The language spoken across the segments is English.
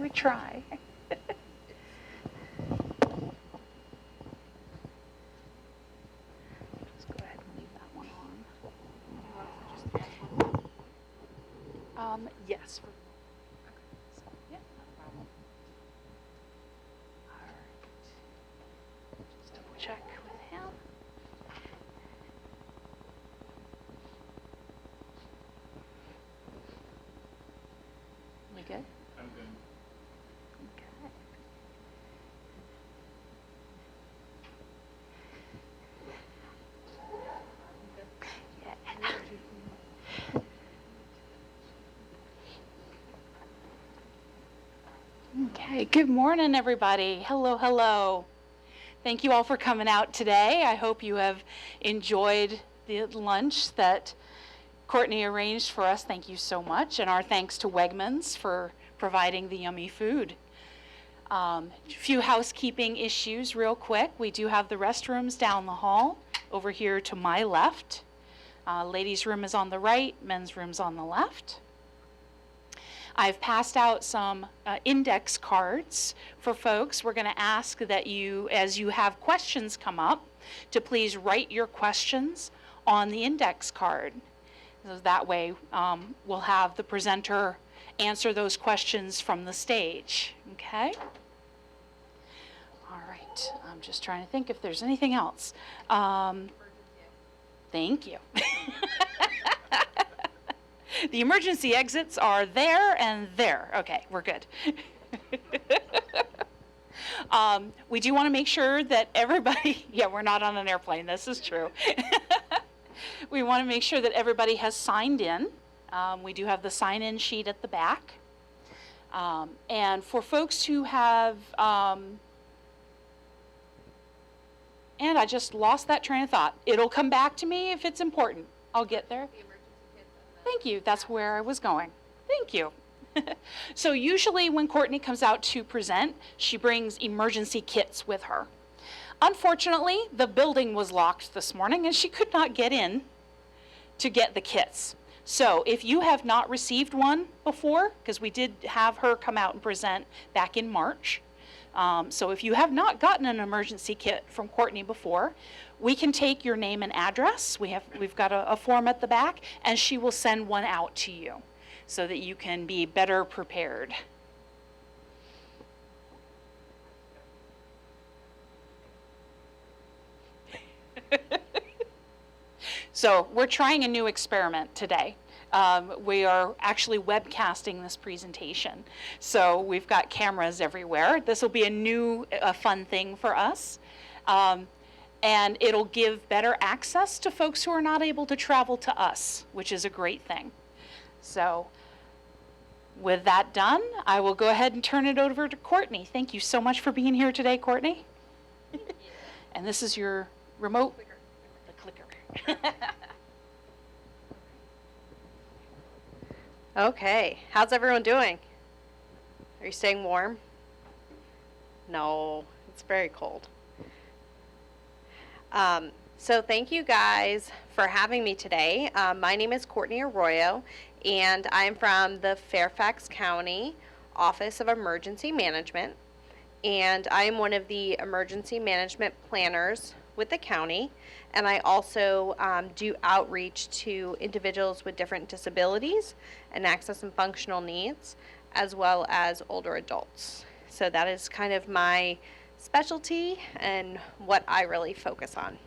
We try. Let's go ahead and leave that one on. Yes. So, yeah, not a problem. All right. Just double check with him. We good? I'm good. Okay. Okay, good morning, everybody. Hello, hello. Thank you all for coming out today. I hope you have enjoyed the lunch that Courtney arranged for us. Thank you so much. And our thanks to Wegmans for providing the yummy food. A few housekeeping issues real quick. We do have the restrooms down the hall over here to my left. Ladies' room is on the right, men's room's on the left. I've passed out some index cards for folks. We're going to ask that you, as you have questions come up, to please write your questions on the index card. So that way we'll have the presenter answer those questions from the stage, okay? All right, I'm just trying to think if there's anything else. Thank you. The emergency exits are there and there. Okay, we're good. We do want to make sure that everybody, yeah, we're not on an airplane, this is true. We want to make sure that everybody has signed in. We do have the sign-in sheet at the back. And for folks who have, and I just lost that train of thought. It'll come back to me if it's important. I'll get there. Thank you. That's where I was going. Thank you. So usually when Courtney comes out to present, she brings emergency kits with her. Unfortunately, the building was locked this morning and she could not get in to get the kits. So if you have not received one before, because we did have her come out and present back in March, so if you have not gotten an emergency kit from Courtney before, we can take your name and address. We've got a form at the back, and she will send one out to you so that you can be better prepared. So we're trying a new experiment today. We are actually webcasting this presentation. So we've got cameras everywhere. This will be a new, fun thing for us. And it'll give better access to folks who are not able to travel to us, which is a great thing. So with that done, I will go ahead and turn it over to Courtney. Thank you so much for being here today, Courtney. And this is your remote clicker. The clicker. Okay, how's everyone doing? Are you staying warm? No, it's very cold. So thank you guys for having me today. My name is Courtney Arroyo, and I'm from the Fairfax County Office of Emergency Management, and I am one of the emergency management planners with the county, and I also do outreach to individuals with different disabilities and access and functional needs, as well as older adults. So that is kind of my specialty and what I really focus on.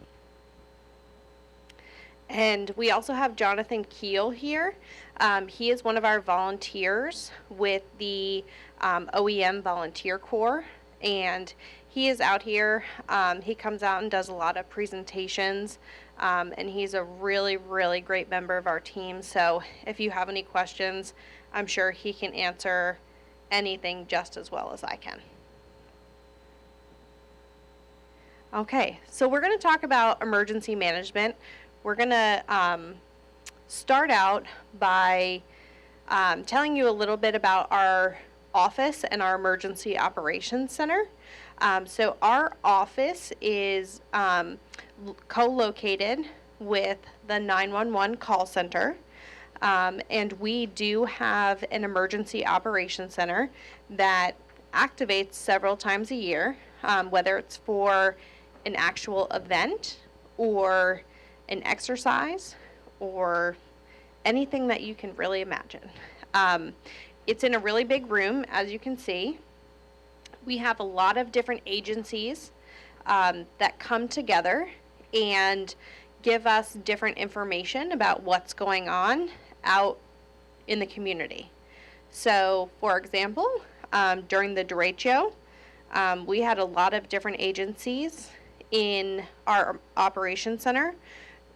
And we also have Jonathan Keel here. He is one of our volunteers with the OEM Volunteer Corps, and he is out here. He comes out and does a lot of presentations, and he's a really, really great member of our team. So if you have any questions, I'm sure he can answer anything just as well as I can. Okay, so we're going to talk about emergency management. We're going to start out by telling you a little bit about our office and our Emergency Operations Center. So our office is co-located with the 911 call center. And we do have an emergency operations center that activates several times a year, whether it's for an actual event or an exercise or anything that you can really imagine. It's in a really big room, as you can see. We have a lot of different agencies that come together and give us different information about what's going on out in the community. So, for example, during the derecho, we had a lot of different agencies in our operations center,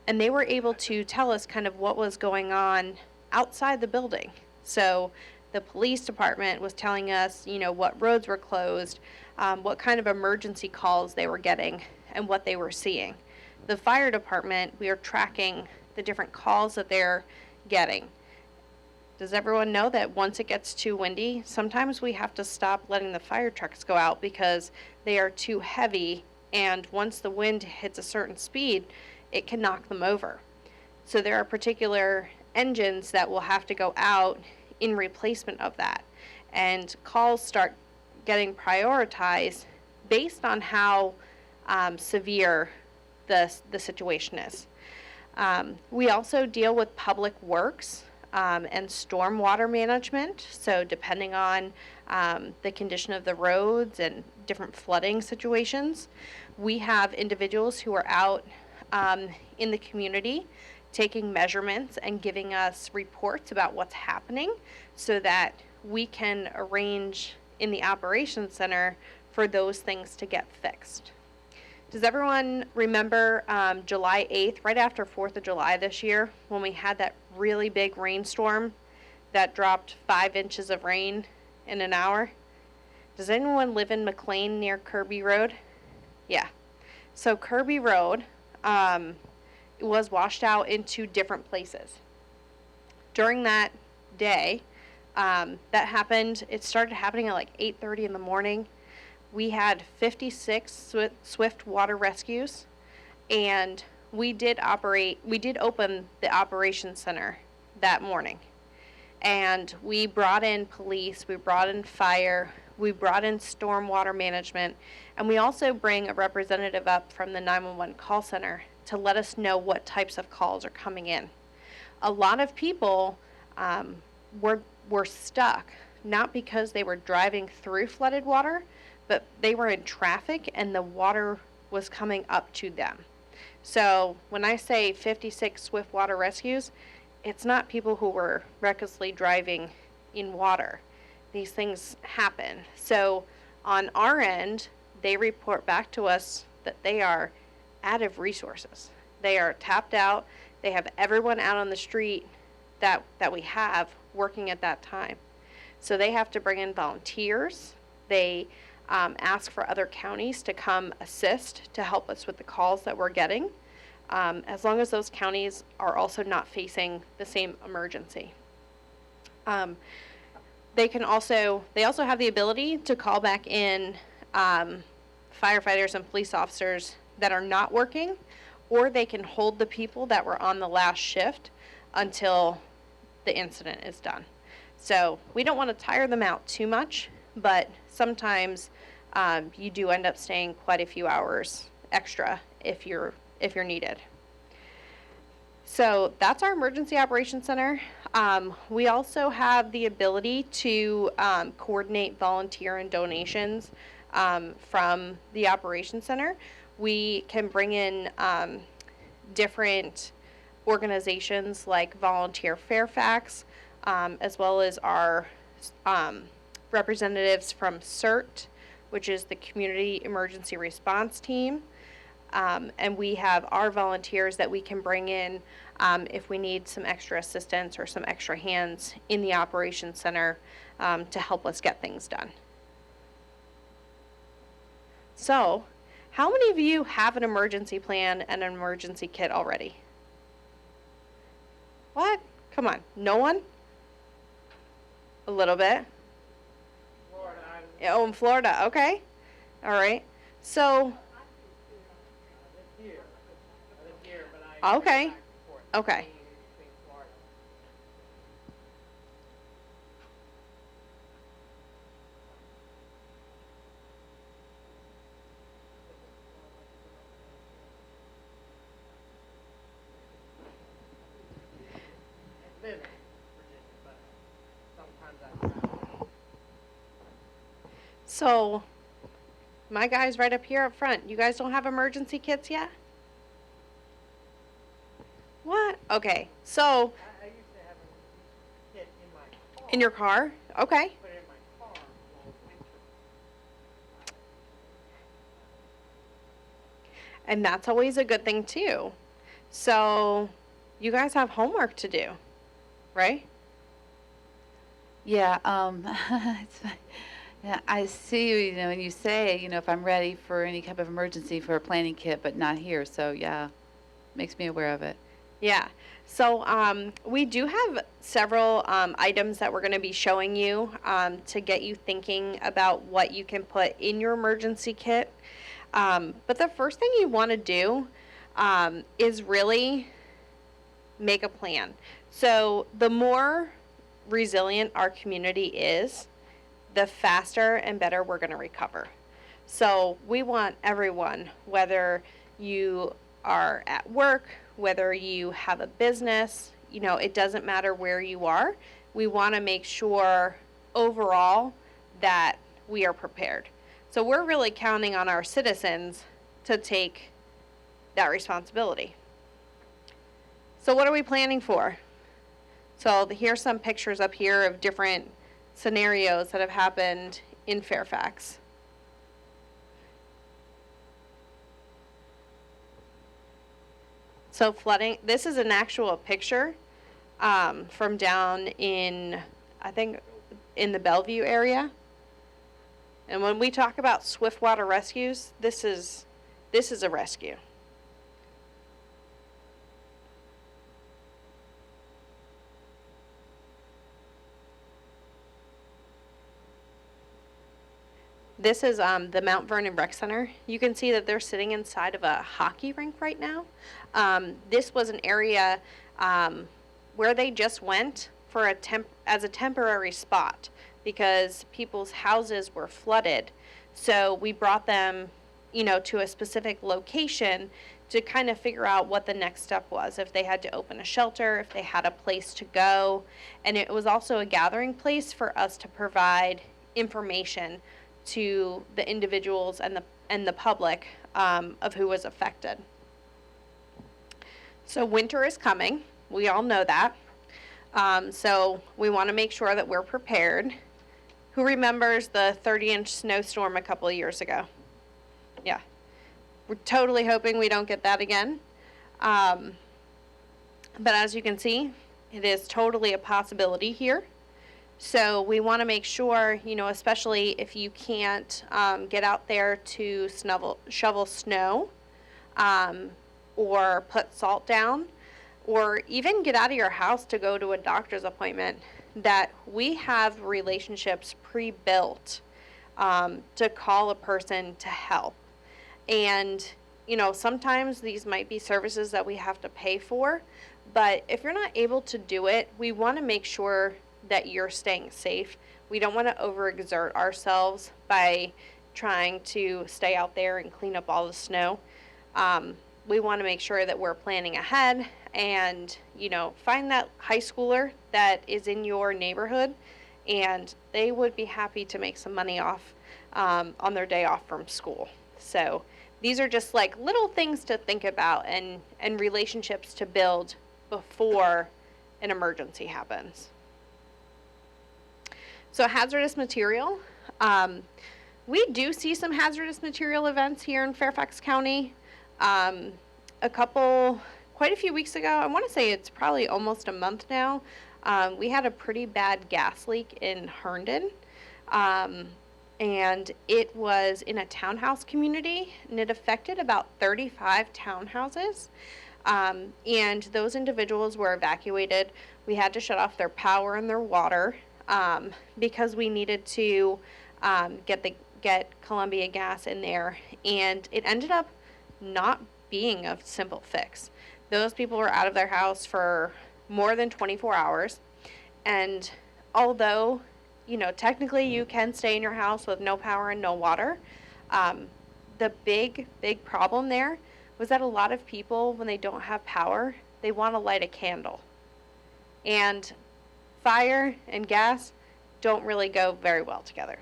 and they were able to tell us kind of what was going on outside the building. So the police department was telling us, you know, what roads were closed, what kind of emergency calls they were getting, and what they were seeing. The fire department, we are tracking the different calls that they're getting. Does everyone know that once it gets too windy, sometimes we have to stop letting the fire trucks go out because they are too heavy, and once the wind hits a certain speed, it can knock them over. So there are particular engines that will have to go out in replacement of that, and calls start getting prioritized based on how severe the situation is. We also deal with public works and stormwater management. So depending on the condition of the roads and different flooding situations, we have individuals who are out in the community taking measurements and giving us reports about what's happening so that we can arrange in the operations center for those things to get fixed. Does everyone remember July 8th, right after 4th of July this year, when we had that really big rainstorm that dropped 5 inches of rain in an hour? Does anyone live in McLean near Kirby Road? Yeah. So Kirby Road was washed out into different places. During that day, that happened, it started happening at like 8:30 in the morning. We had 56 swift water rescues, and we did open the operations center that morning. And we brought in police, we brought in fire, we brought in stormwater management, and we also bring a representative up from the 911 call center to let us know what types of calls are coming in. A lot of people were stuck, not because they were driving through flooded water, but they were in traffic and the water was coming up to them. So when I say 56 swift water rescues, it's not people who were recklessly driving in water. These things happen. So on our end, they report back to us that they are out of resources. They are tapped out. They have everyone out on the street that we have working at that time. So they have to bring in volunteers. They ask for other counties to come assist to help us with the calls that we're getting, as long as those counties are also not facing the same emergency. They also have the ability to call back in firefighters and police officers that are not working, or they can hold the people that were on the last shift until the incident is done. So we don't want to tire them out too much, but sometimes you do end up staying quite a few hours extra if you're needed. So that's our emergency operations center. We also have the ability to coordinate volunteer and donations from the operations center. We can bring in different organizations like Volunteer Fairfax, as well as our representatives from CERT, which is the Community Emergency Response Team. And we have our volunteers that we can bring in if we need some extra assistance or some extra hands in the operations center to help us get things done. So, how many of you have an emergency plan and an emergency kit already? What? Come on, no one? A little bit. Florida. Oh, in Florida, okay. All right. So, This year, but I okay. back and forth Okay. between Florida. So, my guys right up here up front, you guys don't have emergency kits yet? What? Okay, so I used to have a kit in my car. in your car? Okay. Put it in my car for winter. And that's always a good thing too. So, you guys have homework to do, right? Yeah, it's, yeah, I see, when you say, if I'm ready for any type of emergency for a planning kit, but not here, so yeah, makes me aware of it. Yeah. So we do have several items that we're going to be showing you to get you thinking about what you can put in your emergency kit. But the first thing you want to do is really make a plan. So the more resilient our community is, the faster and better we're going to recover. So we want everyone, whether you are at work, whether you have a business, it doesn't matter where you are. We want to make sure overall that we are prepared. So we're really counting on our citizens to take that responsibility. So what are we planning for? So here's some pictures up here of different scenarios that have happened in Fairfax. So flooding, this is an actual picture from down in, I think, in the Bellevue area. And when we talk about swift water rescues, this is a rescue. This is the Mount Vernon Rec Center. You can see that they're sitting inside of a hockey rink right now. This was an area where they just went for as a temporary spot because people's houses were flooded. So we brought them, to a specific location to kind of figure out what the next step was, if they had to open a shelter, if they had a place to go. And it was also a gathering place for us to provide information to the individuals and the public of who was affected. So winter is coming. We all know that. So we want to make sure that we're prepared. Who remembers the 30-inch snowstorm a couple of years ago? Yeah. We're totally hoping we don't get that again. But as you can see, it is totally a possibility here. So we want to make sure, especially if you can't get out there to shovel snow or put salt down, or even get out of your house to go to a doctor's appointment, that we have relationships pre-built to call a person to help. And, sometimes these might be services that we have to pay for, but if you're not able to do it, we want to make sure that you're staying safe. We don't want to overexert ourselves by trying to stay out there and clean up all the snow. We want to make sure that we're planning ahead and, find that high schooler that is in your neighborhood, and they would be happy to make some money off on their day off from school. So these are just like little things to think about and relationships to build before an emergency happens. So hazardous material. We do see some hazardous material events here in Fairfax County. Quite a few weeks ago, I want to say it's probably almost a month now, we had a pretty bad gas leak in Herndon. And it was in a townhouse community, and it affected about 35 townhouses. And those individuals were evacuated. We had to shut off their power and their water because we needed to get Columbia Gas in there. And it ended up not being a simple fix. Those people were out of their house for more than 24 hours. And although, technically you can stay in your house with no power and no water, the big problem there was that a lot of people, when they don't have power, they want to light a candle. And fire and gas don't really go very well together.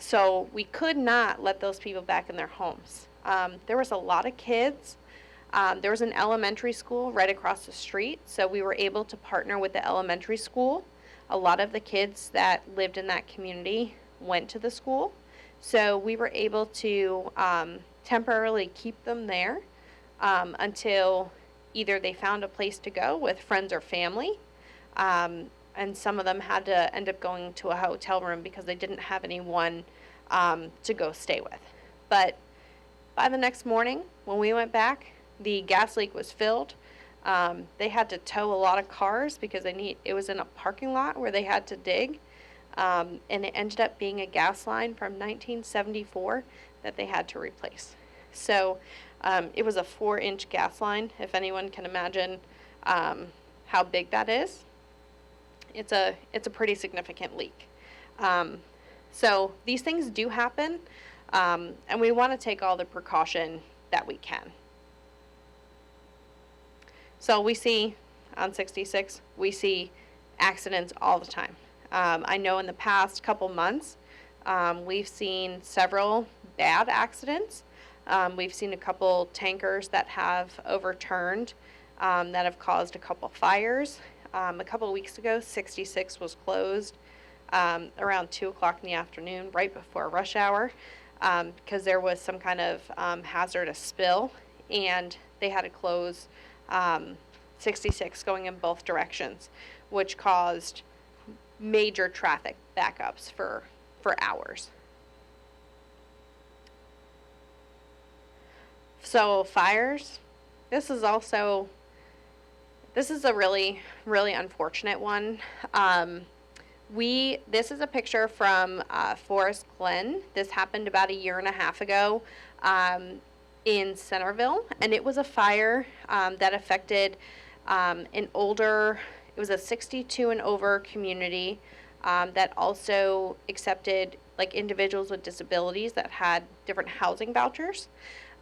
So we could not let those people back in their homes. There was a lot of kids. There was an elementary school right across the street, so we were able to partner with the elementary school. A lot of the kids that lived in that community went to the school, so we were able to temporarily keep them there until either they found a place to go with friends or family, and some of them had to end up going to a hotel room because they didn't have anyone to go stay with. But by the next morning, when we went back, the gas leak was filled. They had to tow a lot of cars because it was in a parking lot where they had to dig. And it ended up being a gas line from 1974 that they had to replace. So it was a 4-inch gas line, if anyone can imagine how big that is. It's a pretty significant leak. So these things do happen, and we want to take all the precaution that we can. So we see on 66, we see accidents all the time. I know in the past couple months, we've seen several bad accidents. We've seen a couple tankers that have overturned, that have caused a couple fires. A couple of weeks ago, 66 was closed around 2 o'clock in the afternoon, right before rush hour, because there was some kind of hazardous spill, and they had to close 66 going in both directions, which caused major traffic backups for hours. So fires, this is a really, really unfortunate one. This is a picture from Forest Glen. This happened about 1.5 years ago in Centerville, and it was a fire that affected it was a 62 and over community that also accepted like individuals with disabilities that had different housing vouchers.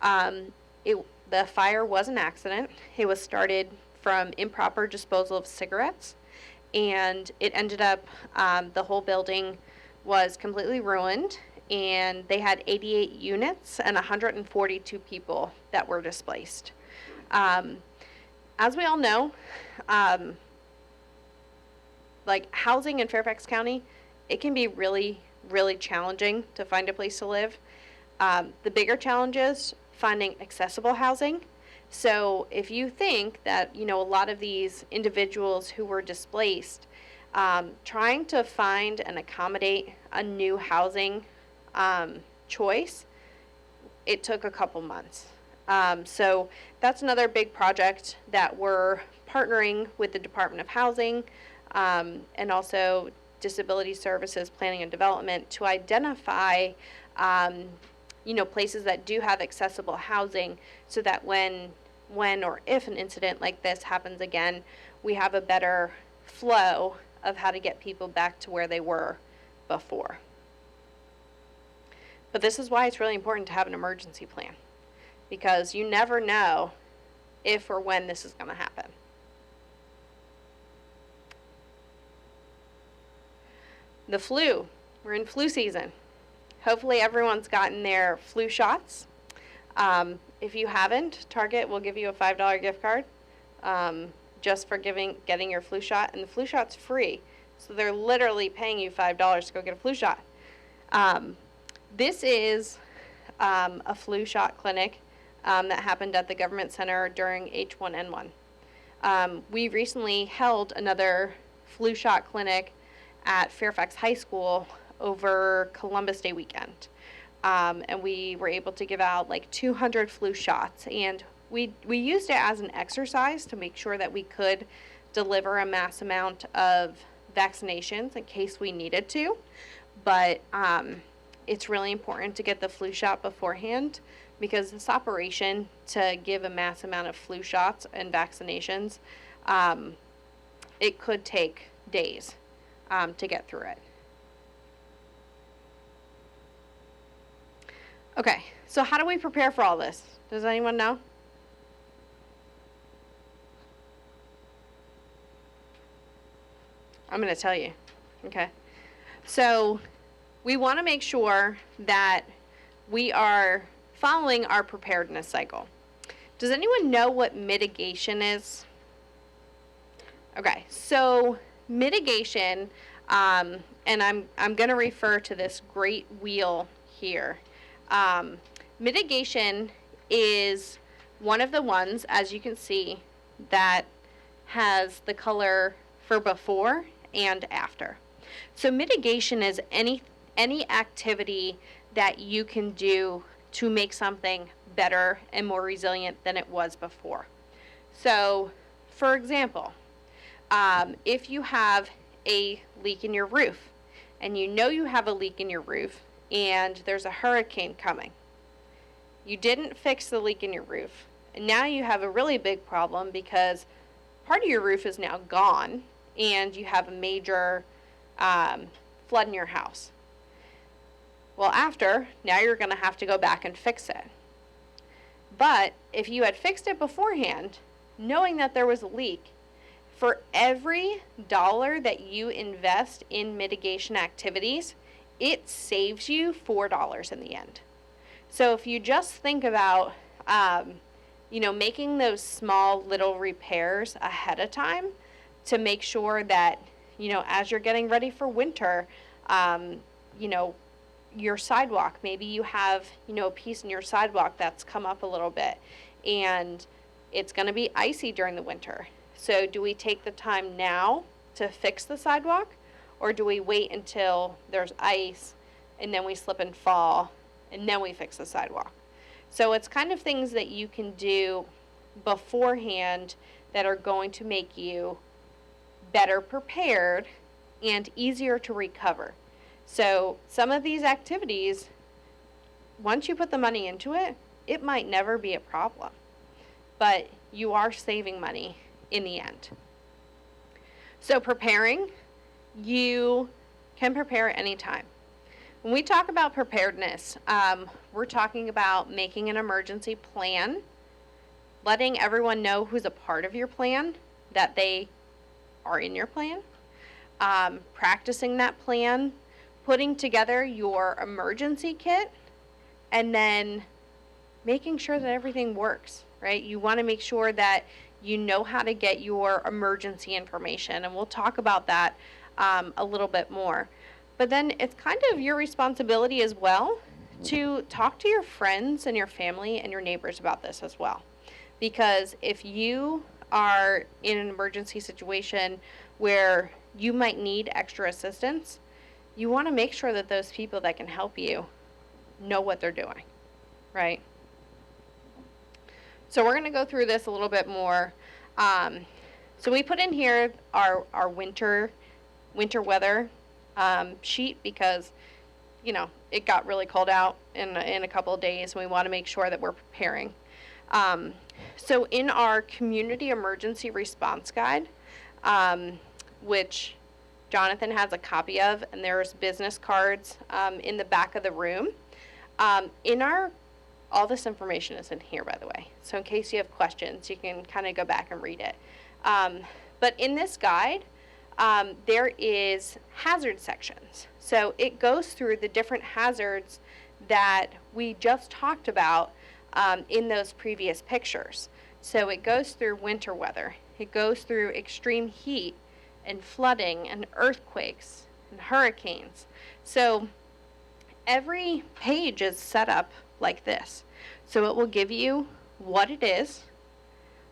The fire was an accident. It was started from improper disposal of cigarettes, and it ended up, the whole building was completely ruined, and they had 88 units and 142 people that were displaced. As we all know, like housing in Fairfax County, it can be really, really challenging to find a place to live. The bigger challenge is finding accessible housing. So if you think that, a lot of these individuals who were displaced, trying to find and accommodate a new housing choice, it took a couple months. So that's another big project that we're partnering with the Department of Housing and also Disability Services Planning and Development to identify places that do have accessible housing, so that when or if an incident like this happens again, we have a better flow of how to get people back to where they were before. But this is why it's really important to have an emergency plan, because you never know if or when this is going to happen. The flu. We're in flu season. Hopefully everyone's gotten their flu shots. If you haven't, Target will give you a $5 gift card just for getting your flu shot, and the flu shot's free. So they're literally paying you $5 to go get a flu shot. This is a flu shot clinic that happened at the government center during H1N1. We recently held another flu shot clinic at Fairfax High School over Columbus Day weekend. And we were able to give out like 200 flu shots, and we used it as an exercise to make sure that we could deliver a mass amount of vaccinations in case we needed to. But it's really important to get the flu shot beforehand, because this operation to give a mass amount of flu shots and vaccinations, it could take days to get through it. Okay, so how do we prepare for all this? Does anyone know? I'm going to tell you. Okay. So we want to make sure that we are following our preparedness cycle. Does anyone know what mitigation is? Okay, so mitigation, and I'm going to refer to this great wheel here. Mitigation is one of the ones, as you can see, that has the color for before and after. So mitigation is any activity that you can do to make something better and more resilient than it was before. So, for example, if you have a leak in your roof, and you know you have a leak in your roof, and there's a hurricane coming, you didn't fix the leak in your roof, and now you have a really big problem because part of your roof is now gone, and you have a major flood in your house. Well, now you're going to have to go back and fix it. But if you had fixed it beforehand, knowing that there was a leak, for every dollar that you invest in mitigation activities, it saves you $4 in the end. So if you just think about, making those small little repairs ahead of time to make sure that, as you're getting ready for winter, your sidewalk, maybe you have, a piece in your sidewalk that's come up a little bit and it's going to be icy during the winter. So do we take the time now to fix the sidewalk, or do we wait until there's ice and then we slip and fall and then we fix the sidewalk? So it's kind of things that you can do beforehand that are going to make you better prepared and easier to recover. So some of these activities, once you put the money into it, it might never be a problem, but you are saving money in the end. So preparing, you can prepare at any time. When we talk about preparedness, we're talking about making an emergency plan, letting everyone know who's a part of your plan, that they are in your plan, practicing that plan, putting together your emergency kit, and then making sure that everything works, right? You want to make sure that you know how to get your emergency information, and we'll talk about that a little bit more. But then it's kind of your responsibility as well to talk to your friends and your family and your neighbors about this as well. Because if you are in an emergency situation where you might need extra assistance, you want to make sure that those people that can help you know what they're doing, right? So we're going to go through this a little bit more. So we put in here our winter weather sheet because, it got really cold out in a couple of days, and we want to make sure that we're preparing. So in our community emergency response guide, which Jonathan has a copy of, and there's business cards in the back of the room. All this information is in here, by the way. So in case you have questions, you can kind of go back and read it. But in this guide, there is hazard sections. So it goes through the different hazards that we just talked about in those previous pictures. So it goes through winter weather. It goes through extreme heat and flooding and earthquakes and hurricanes. So every page is set up like this. So it will give you what it is,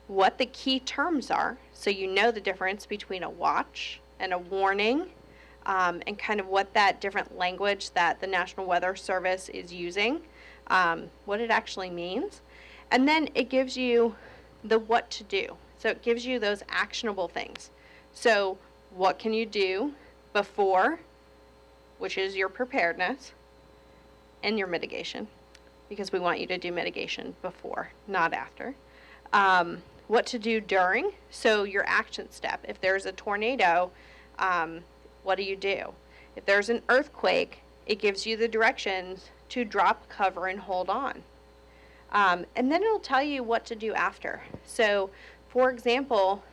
what the key terms are, so you know the difference between a watch and a warning, and kind of what that different language that the National Weather Service is using, what it actually means. And then it gives you the what to do. So it gives you those actionable things. So what can you do before, which is your preparedness, and your mitigation, because we want you to do mitigation before, not after. What to do during, so your action step. If there's a tornado, what do you do? If there's an earthquake, it gives you the directions to drop, cover, and hold on. And then it'll tell you what to do after. So, for example,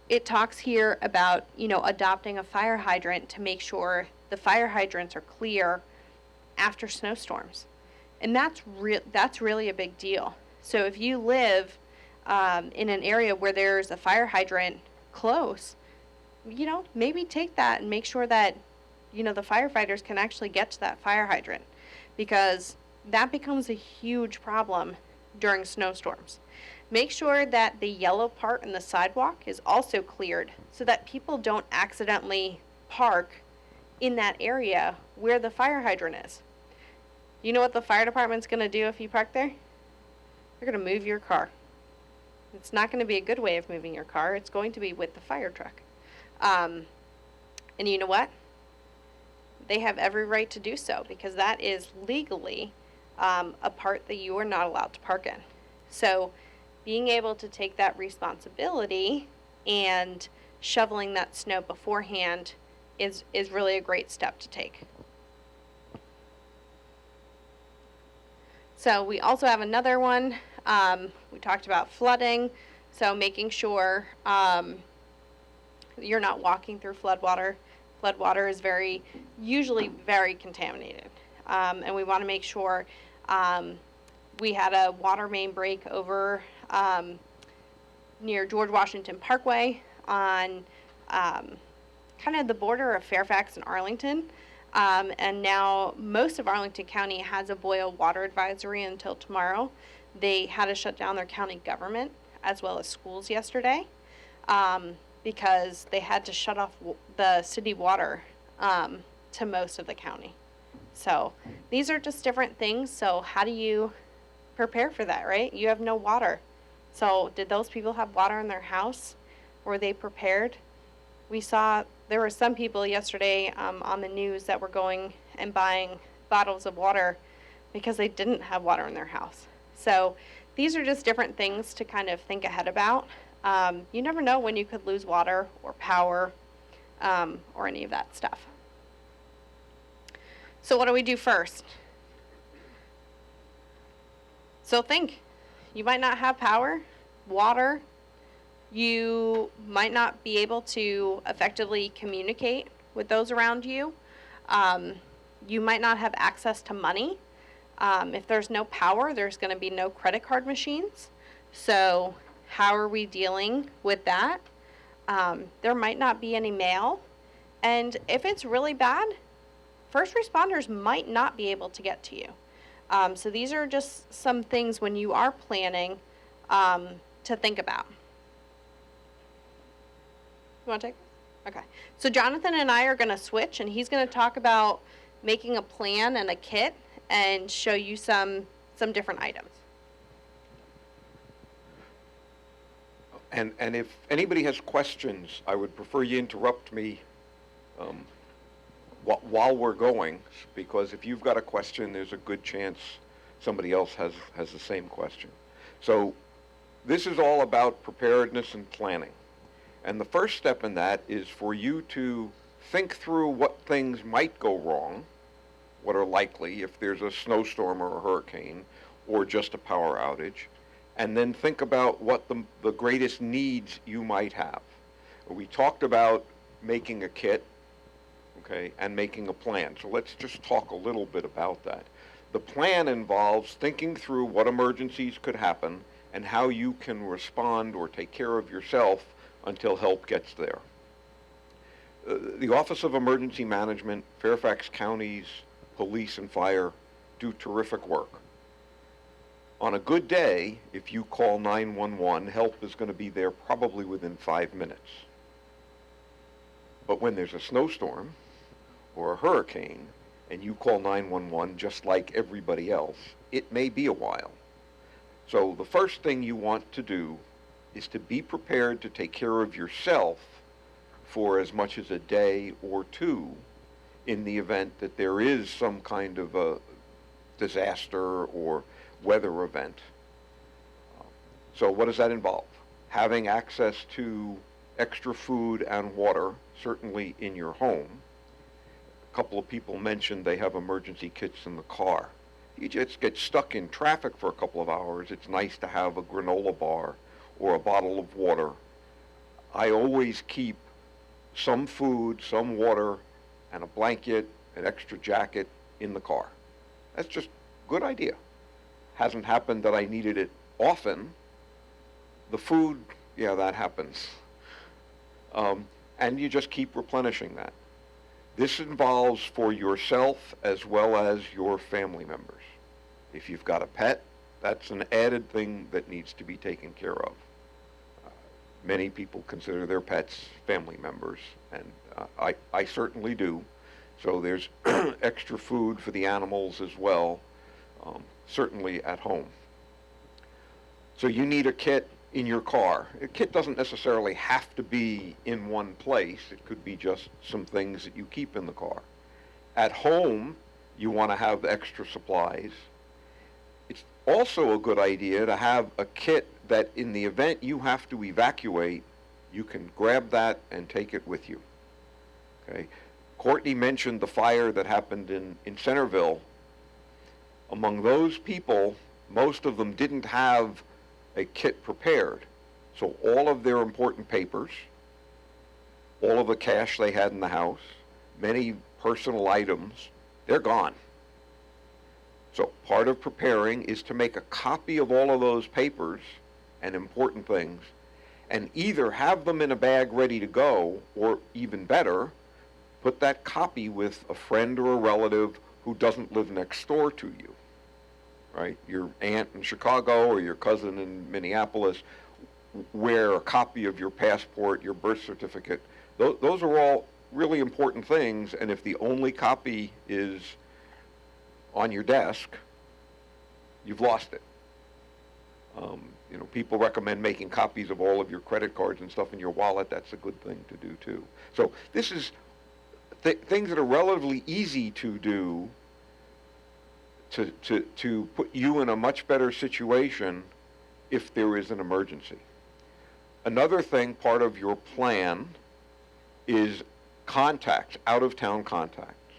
it talks here about, adopting a fire hydrant to make sure the fire hydrants are clear after snowstorms. And that's really a big deal. So if you live in an area where there's a fire hydrant close, maybe take that and make sure that, the firefighters can actually get to that fire hydrant, because that becomes a huge problem during snowstorms. Make sure that the yellow part in the sidewalk is also cleared so that people don't accidentally park in that area where the fire hydrant is. You know what the fire department's going to do if you park there? They're going to move your car. It's not going to be a good way of moving your car. It's going to be with the fire truck. And you know what? They have every right to do so, because that is legally a part that you are not allowed to park in. So being able to take that responsibility and shoveling that snow beforehand is really a great step to take. So we also have another one. We talked about flooding, so making sure you're not walking through floodwater. Floodwater is usually very contaminated, and we want to make sure. We had a water main break over near George Washington Parkway on kind of the border of Fairfax and Arlington. And now most of Arlington County has a boil water advisory until tomorrow. They had to shut down their county government as well as schools yesterday because they had to shut off the city water to most of the county. So these are just different things. So how do you prepare for that, right? You have no water. So did those people have water in their house? Were they prepared? We saw there were some people yesterday on the news that were going and buying bottles of water because they didn't have water in their house. So these are just different things to kind of think ahead about. You never know when you could lose water or power or any of that stuff. So what do we do first? So think, you might not have power, water, you might not be able to effectively communicate with those around you. You might not have access to money. If there's no power, there's going to be no credit card machines. So how are we dealing with that? There might not be any mail. And if it's really bad, first responders might not be able to get to you. So these are just some things when you are planning to think about. You want to take this? Okay. So Jonathan and I are going to switch, and he's going to talk about making a plan and a kit and show you some different items. And if anybody has questions, I would prefer you interrupt me while we're going, because if you've got a question, there's a good chance somebody else has the same question. So this is all about preparedness and planning. And the first step in that is for you to think through what things might go wrong, what are likely if there's a snowstorm or a hurricane or just a power outage, and then think about what the greatest needs you might have. We talked about making a kit, okay, and making a plan. So let's just talk a little bit about that. The plan involves thinking through what emergencies could happen and how you can respond or take care of yourself until help gets there. The Office of Emergency Management, Fairfax County's police and fire do terrific work. On a good day, if you call 911, help is going to be there probably within 5 minutes. But when there's a snowstorm or a hurricane and you call 911 just like everybody else, it may be a while. So the first thing you want to do is to be prepared to take care of yourself for as much as a day or two in the event that there is some kind of a disaster or weather event. So what does that involve? Having access to extra food and water, certainly in your home. A couple of people mentioned they have emergency kits in the car. You just get stuck in traffic for a couple of hours. It's nice to have a granola bar or a bottle of water. I always keep some food, some water, and a blanket, an extra jacket in the car. That's just a good idea. Hasn't happened that I needed it often. The food, yeah, that happens. And you just keep replenishing that. This involves for yourself as well as your family members. If you've got a pet, that's an added thing that needs to be taken care of. Many people consider their pets family members, and I certainly do. So there's extra food for the animals as well, certainly at home. So you need a kit in your car. A kit doesn't necessarily have to be in one place. It could be just some things that you keep in the car. At home, you want to have extra supplies. It's also a good idea to have a kit that in the event you have to evacuate, you can grab that and take it with you. Okay? Courtney mentioned the fire that happened in Centerville. Among those people, most of them didn't have a kit prepared. So all of their important papers, all of the cash they had in the house, many personal items, they're gone. So part of preparing is to make a copy of all of those papers and important things, and either have them in a bag ready to go, or even better, put that copy with a friend or a relative who doesn't live next door to you. Right? Your aunt in Chicago or your cousin in Minneapolis, where a copy of your passport, your birth certificate, those are all really important things, and if the only copy is on your desk, you've lost it. People recommend making copies of all of your credit cards and stuff in your wallet. That's a good thing to do too. So this is things that are relatively easy to do to put you in a much better situation if there is an emergency. Another thing, part of your plan, is contacts, out-of-town contacts.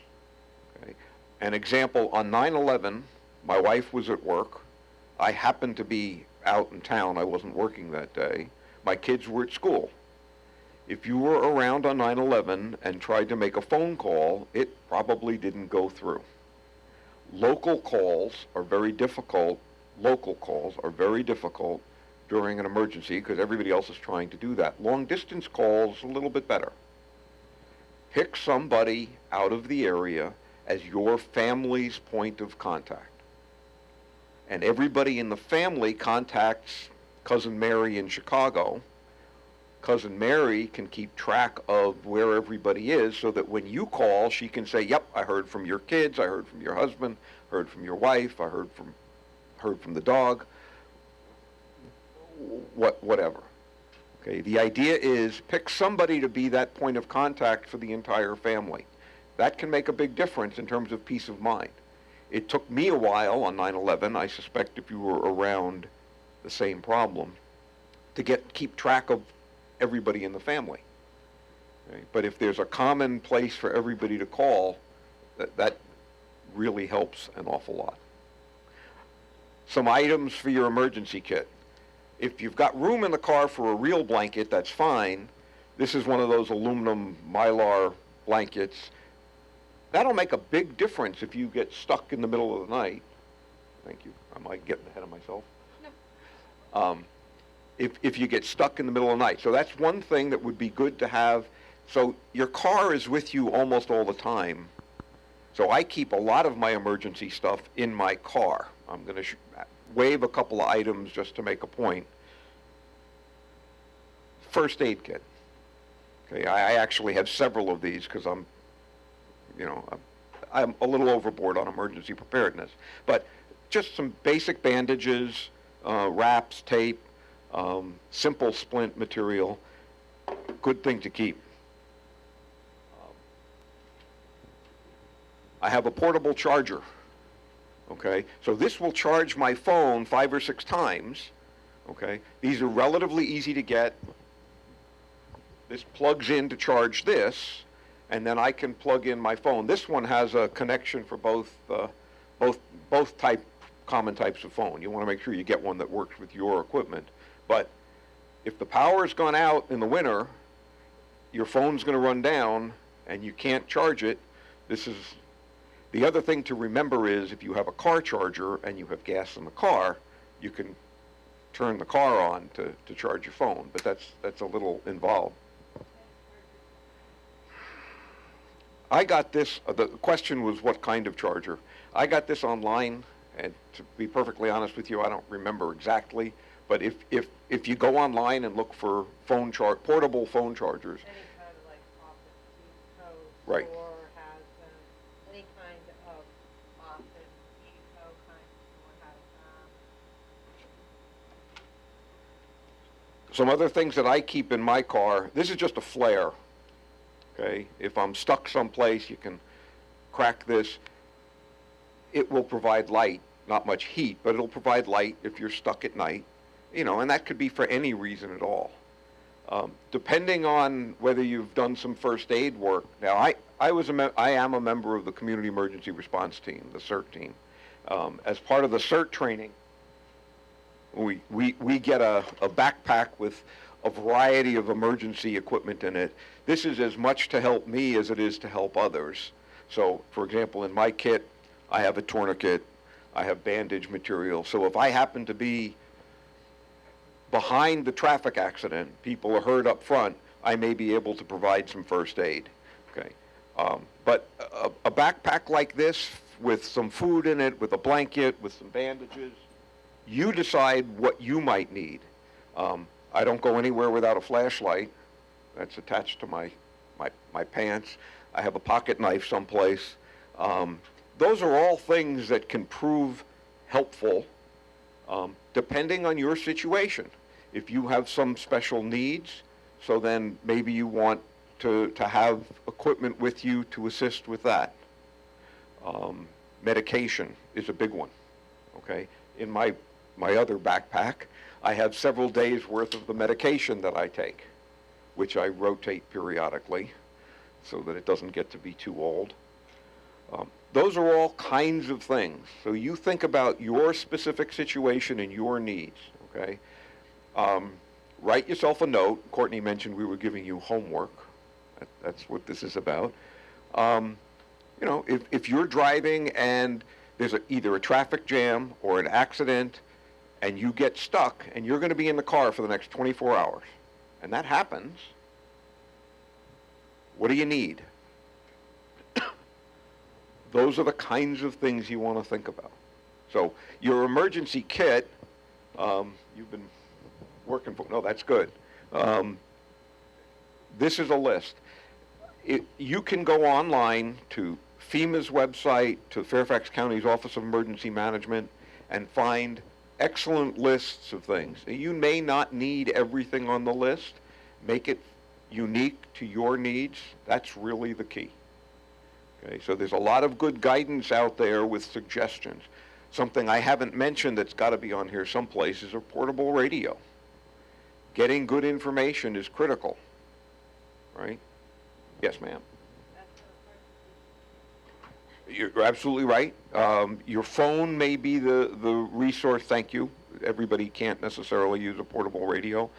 Okay? An example, on 9/11, my wife was at work. I happened to be out in town. I wasn't working that day. My kids were at school. If you were around on 9/11 and tried to make a phone call, it probably didn't go through. Local calls are very difficult. Local calls are very difficult during an emergency because everybody else is trying to do that. Long distance calls, a little bit better. Pick somebody out of the area as your family's point of contact. And everybody in the family contacts Cousin Mary in Chicago. Cousin Mary can keep track of where everybody is so that when you call, she can say, yep, I heard from your kids, I heard from your husband, heard from your wife, I heard from the dog, whatever. Okay, the idea is pick somebody to be that point of contact for the entire family. That can make a big difference in terms of peace of mind. It took me a while on 9/11, I suspect if you were around the same problem, to keep track of everybody in the family. Okay? But if there's a common place for everybody to call, that really helps an awful lot. Some items for your emergency kit. If you've got room in the car for a real blanket, that's fine. This is one of those aluminum Mylar blankets. That'll make a big difference if you get stuck in the middle of the night. Thank you. I might get ahead of myself. No. If you get stuck in the middle of the night. So that's one thing that would be good to have. So your car is with you almost all the time. So I keep a lot of my emergency stuff in my car. I'm going to wave a couple of items just to make a point. First aid kit. Okay, I actually have several of these because I'm a little overboard on emergency preparedness. But just some basic bandages, wraps, tape, simple splint material, good thing to keep. I have a portable charger, okay? So this will charge my phone 5 or 6 times, okay? These are relatively easy to get. This plugs in to charge this, and then I can plug in my phone. This one has a connection for both common types of phone. You want to make sure you get one that works with your equipment. But if the power's gone out in the winter, your phone's going to run down, and you can't charge it, this is, the other thing to remember is if you have a car charger and you have gas in the car, you can turn the car on to charge your phone, but that's a little involved. I got this, the question was what kind of charger. I got this online, and to be perfectly honest with you, I don't remember exactly, but if you go online and look for portable phone chargers, Any kind of like Office Depot Right. store has them, any kind of Office Depot kind of store has them. some other things that I keep in my car, this is just a flare, okay? If I'm stuck someplace, you can crack this. It will provide light, not much heat, but it'll provide light if you're stuck at night, and that could be for any reason at all. Depending on whether you've done some first aid work. Now, I am a member of the Community Emergency Response Team, the CERT team. As part of the CERT training, we get a backpack with a variety of emergency equipment in it. This is as much to help me as it is to help others. So, for example, in my kit, I have a tourniquet, I have bandage material. So if I happen to be behind the traffic accident, people are hurt up front, I may be able to provide some first aid. Okay, but a backpack like this with some food in it, with a blanket, with some bandages, you decide what you might need. I don't go anywhere without a flashlight. That's attached to my pants. I have a pocket knife someplace. Those are all things that can prove helpful depending on your situation. If you have some special needs, so then maybe you want to have equipment with you to assist with that. Medication is a big one, okay? In my other backpack, I have several days worth of the medication that I take, which I rotate periodically so that it doesn't get to be too old. Those are all kinds of things. So you think about your specific situation and your needs, okay? Write yourself a note. Courtney mentioned we were giving you homework. That's what this is about. If you're driving and there's either a traffic jam or an accident and you get stuck and you're going to be in the car for the next 24 hours, and that happens, what do you need? Those are the kinds of things you want to think about. So your emergency kit, you've been working for, no, that's good. This is a list. You can go online to FEMA's website, to Fairfax County's Office of Emergency Management, and find excellent lists of things. You may not need everything on the list. Make it unique to your needs. That's really the key. Okay, so there's a lot of good guidance out there with suggestions. Something I haven't mentioned that's got to be on here someplace is a portable radio. Getting good information is critical, right? Yes, ma'am. You're absolutely right. Your phone may be the resource. Thank you. Everybody can't necessarily use a portable radio.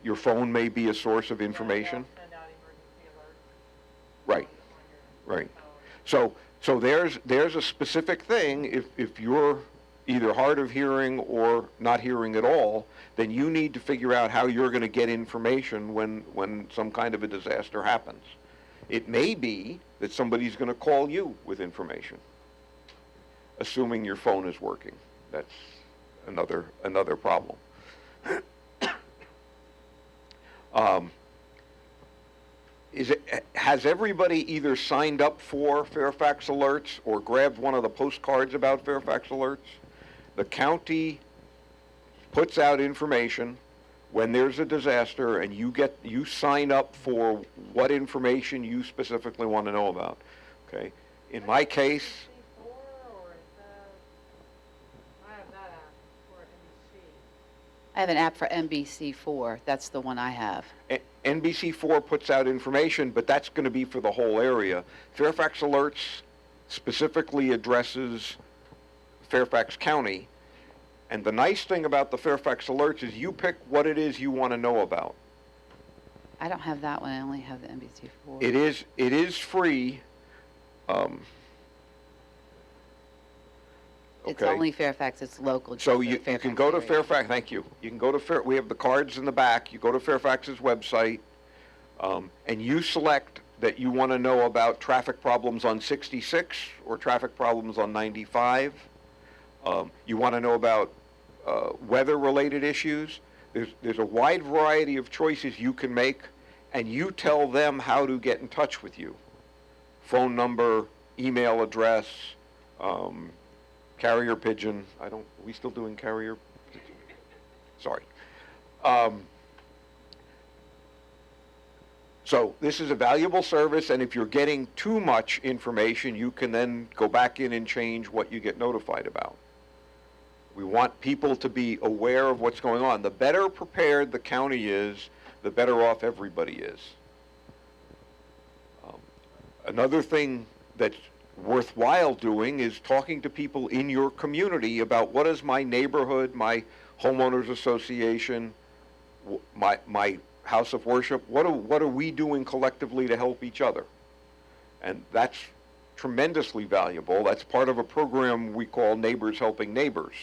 Your phone may be a source of information. Send out emergency alerts. Right. Right. So there's a specific thing. If you're either hard of hearing or not hearing at all, then you need to figure out how you're going to get information when some kind of a disaster happens. It may be that somebody's going to call you with information, assuming your phone is working. That's another problem. Has everybody either signed up for Fairfax Alerts or grabbed one of the postcards about Fairfax Alerts? The county puts out information when there's a disaster, and you sign up for what information you specifically want to know about. Okay? In my case, NBC4 or is that, I have that app for NBC. I have an app for NBC4. That's the one I have. NBC4 puts out information, but that's going to be for the whole area. Fairfax Alerts specifically addresses Fairfax County. And the nice thing about the Fairfax Alerts is you pick what it is you want to know about. I don't have that one. I only have the NBC4. It is free. It's Okay. only Fairfax. It's local. So to you Fairfax can go to area. Fairfax, thank you. You can go to we have the cards in the back. You go to Fairfax's website, and you select that you want to know about traffic problems on 66 or traffic problems on 95. You want to know about weather-related issues. There's a wide variety of choices you can make, and you tell them how to get in touch with you. Phone number, email address, carrier pigeon. Are we still doing carrier? Sorry. So this is a valuable service, and if you're getting too much information, you can then go back in and change what you get notified about. We want people to be aware of what's going on. The better prepared the county is, the better off everybody is. Another thing that's worthwhile doing is talking to people in your community about what is my neighborhood, my homeowners association, my house of worship, what are we doing collectively to help each other? And that's tremendously valuable. That's part of a program we call Neighbors Helping Neighbors.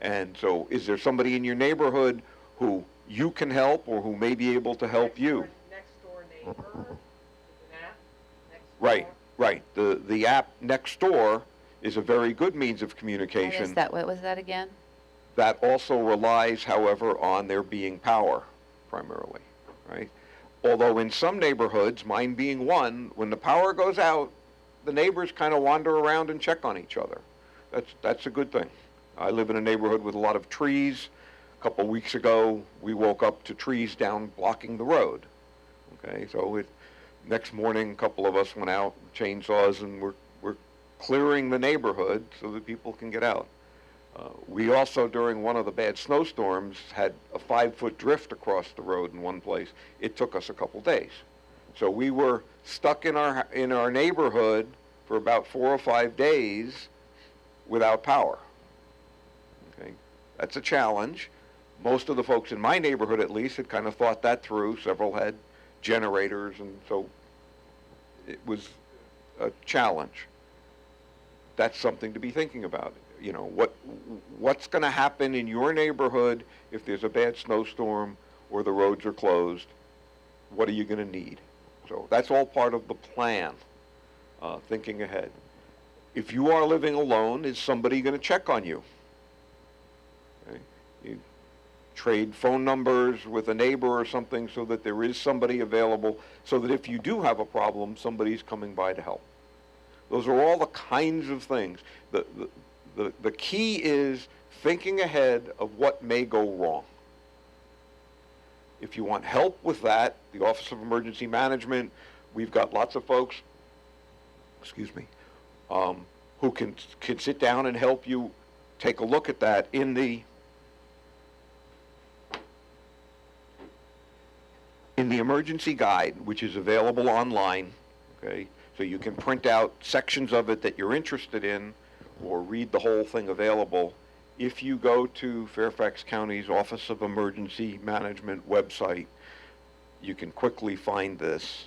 And so is there somebody in your neighborhood who you can help or who may be able to help you? Next door neighbor, is an app, next door. Right, right. The app Next Door is a very good means of What communication. is that? What was that again? That also relies, however, on there being power, primarily, right? Although in some neighborhoods, mine being one, when the power goes out, the neighbors kind of wander around and check on each other. That's a good thing. I live in a neighborhood with a lot of trees. A couple weeks ago, we woke up to trees down blocking the road. Okay, so next morning, a couple of us went out, chainsaws, and we're clearing the neighborhood so that people can get out. We also, during one of the bad snowstorms, had a 5-foot drift across the road in one place. It took us a couple days. So we were stuck in our neighborhood for about 4 or 5 days without power. Okay, that's a challenge. Most of the folks in my neighborhood, at least, had kind of thought that through. Several had generators, and so it was a challenge. That's something to be thinking about. You know, what's going to happen in your neighborhood if there's a bad snowstorm or the roads are closed? What are you going to need? So that's all part of the plan, thinking ahead. If you are living alone, is somebody going to check on you? Okay. You trade phone numbers with a neighbor or something so that there is somebody available, so that if you do have a problem, somebody's coming by to help. Those are all the kinds of things. The key is thinking ahead of what may go wrong. If you want help with that, the Office of Emergency Management, we've got lots of folks, who can sit down and help you take a look at that in the emergency guide, which is available online. Okay, so you can print out sections of it that you're interested in, or read the whole thing available. If you go to Fairfax County's Office of Emergency Management website, you can quickly find this.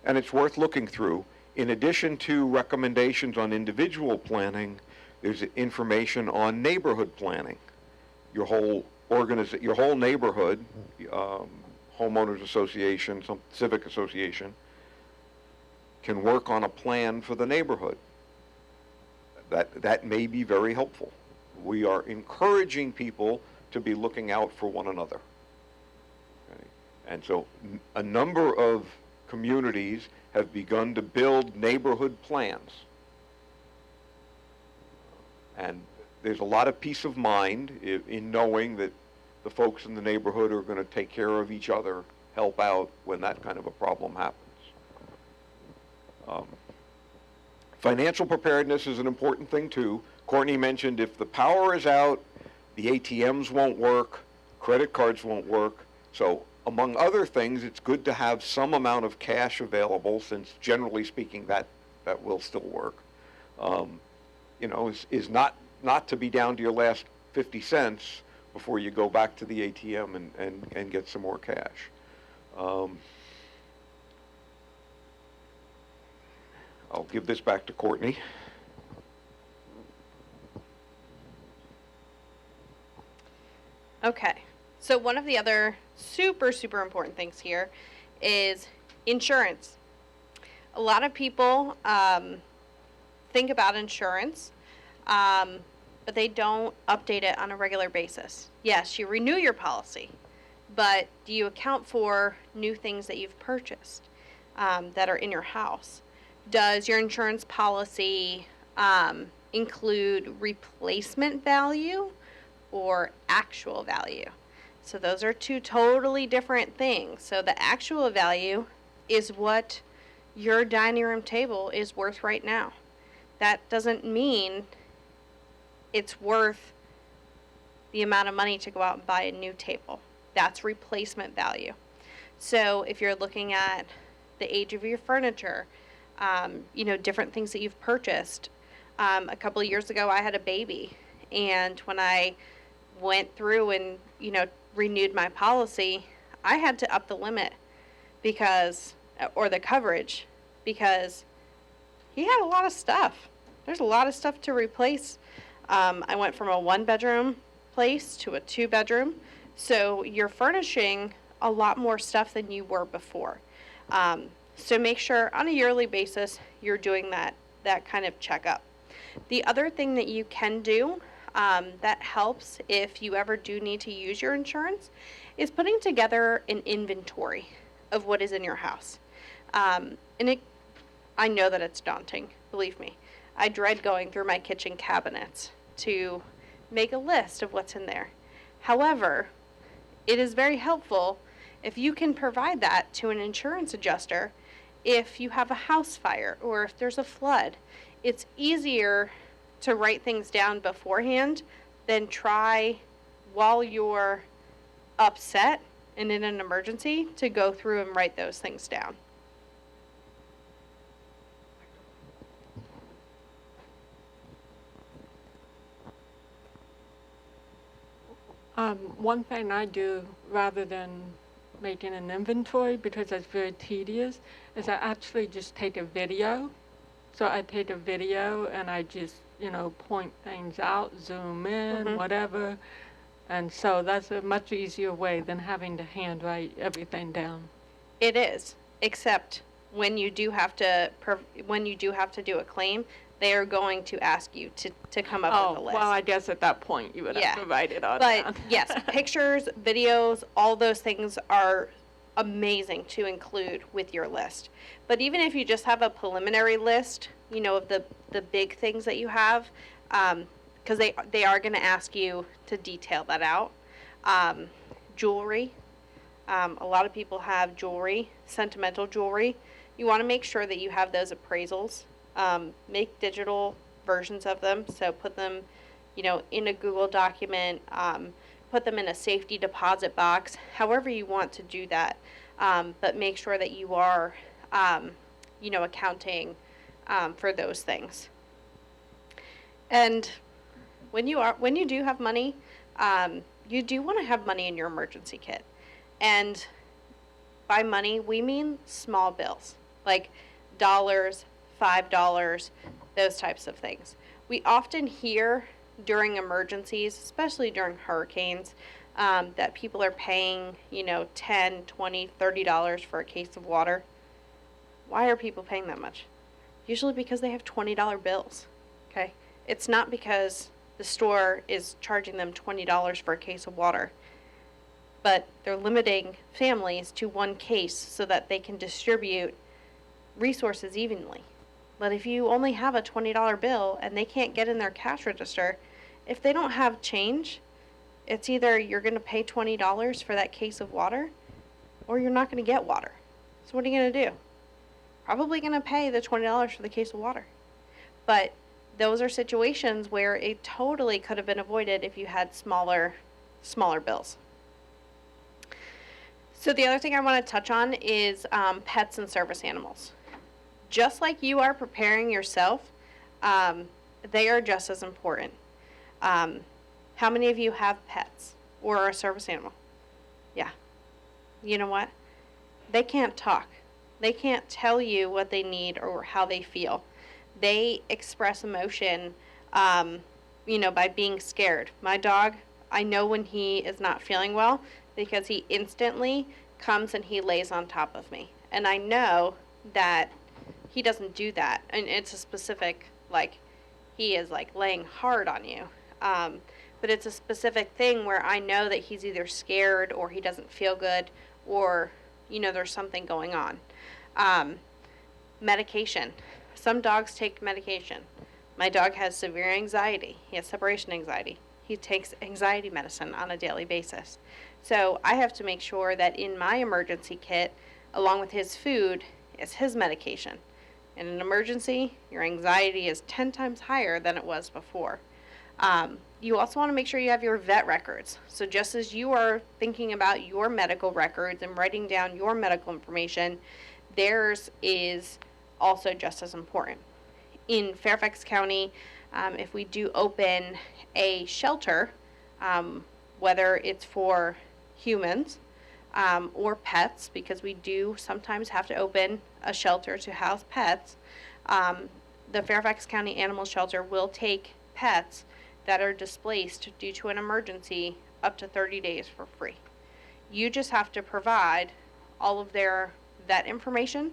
And it's worth looking through. In addition to recommendations on individual planning, there's information on neighborhood planning. Your whole neighborhood, homeowners association, some civic association, can work on a plan for the neighborhood. That may be very helpful. We are encouraging people to be looking out for one another. Okay? And so a number of communities have begun to build neighborhood plans. And there's a lot of peace of mind in knowing that the folks in the neighborhood are going to take care of each other, help out when that kind of a problem happens. Financial preparedness is an important thing too. Courtney mentioned if the power is out, the ATMs won't work, credit cards won't work. So among other things, it's good to have some amount of cash available, since generally speaking that will still work. You know, is not to be down to your last 50 cents before you go back to the ATM and get some more cash. Um, I'll give this back to Courtney. Okay, so one of the other super, super important things here is insurance. A lot of people think about insurance, but they don't update it on a regular basis. Yes, you renew your policy, but do you account for new things that you've purchased that are in your house? Does your insurance policy include replacement value or actual value? So those are two totally different things. So the actual value is what your dining room table is worth right now. That doesn't mean it's worth the amount of money to go out and buy a new table. That's replacement value. So if you're looking at the age of your furniture, different things that you've purchased. A couple of years ago, I had a baby, and when I went through and, renewed my policy, I had to up the limit or the coverage, because he had a lot of stuff. There's a lot of stuff to replace. I went from a 1-bedroom place to a 2-bedroom, so you're furnishing a lot more stuff than you were before. So make sure on a yearly basis you're doing that kind of checkup. The other thing that you can do that helps if you ever do need to use your insurance is putting together an inventory of what is in your house. I know that it's daunting, believe me. I dread going through my kitchen cabinets to make a list of what's in there. However, it is very helpful if you can provide that to an insurance adjuster if you have a house fire or if there's a flood. It's easier to write things down beforehand than try while you're upset and in an emergency to go through and write those things down. One thing I do rather than making an inventory, because it's very tedious, is I actually just take a video. So I take a video and I just, point things out, zoom in, whatever. And so that's a much easier way than having to handwrite everything down. It is, except when you do have to do a claim, they are going to ask you to come up with a list. Well, I guess at that point you would have to write it all But down. yes, pictures, videos, all those things are amazing to include with your list. But even if you just have a preliminary list, of the big things that you have, because they are going to ask you to detail that out. Jewelry. A lot of people have jewelry, sentimental jewelry. You want to make sure that you have those appraisals. Make digital versions of them. So put them, in a Google document, put them in a safety deposit box, however you want to do that. But make sure that you are, accounting for those things. And when you do have money, you do want to have money in your emergency kit. And by money, we mean small bills, like dollars, $5, those types of things. We often hear during emergencies, especially during hurricanes, that people are paying, $10, $20, $30 for a case of water. Why are people paying that much? Usually because they have $20 bills, okay? It's not because the store is charging them $20 for a case of water, but they're limiting families to one case so that they can distribute resources evenly. But if you only have a $20 bill and they can't get in their cash register, if they don't have change, it's either you're going to pay $20 for that case of water or you're not going to get water. So what are you going to do? Probably going to pay the $20 for the case of water. But those are situations where it totally could have been avoided if you had smaller bills. So the other thing I want to touch on is pets and service animals. Just like you are preparing yourself, they are just as important. How many of you have pets or a service animal? Yeah. You know what? they can't talk. They can't tell you what they need or how they feel. They express emotion, by being scared. My dog, I know when he is not feeling well because he instantly comes and he lays on top of me. And I know that he doesn't do that. And it's a specific, he is laying hard on you. But it's a specific thing where I know that he's either scared or he doesn't feel good or, there's something going on. Medication. Some dogs take medication. My dog has severe anxiety. He has separation anxiety. He takes anxiety medicine on a daily basis. So I have to make sure that in my emergency kit, along with his food, is his medication. In an emergency, your anxiety is 10 times higher than it was before. You also want to make sure you have your vet records. So just as you are thinking about your medical records and writing down your medical information, theirs is also just as important. In Fairfax County, if we do open a shelter, whether it's for humans or pets, because we do sometimes have to open a shelter to house pets, the Fairfax County Animal Shelter will take pets that are displaced due to an emergency up to 30 days for free. You just have to provide all of their vet information,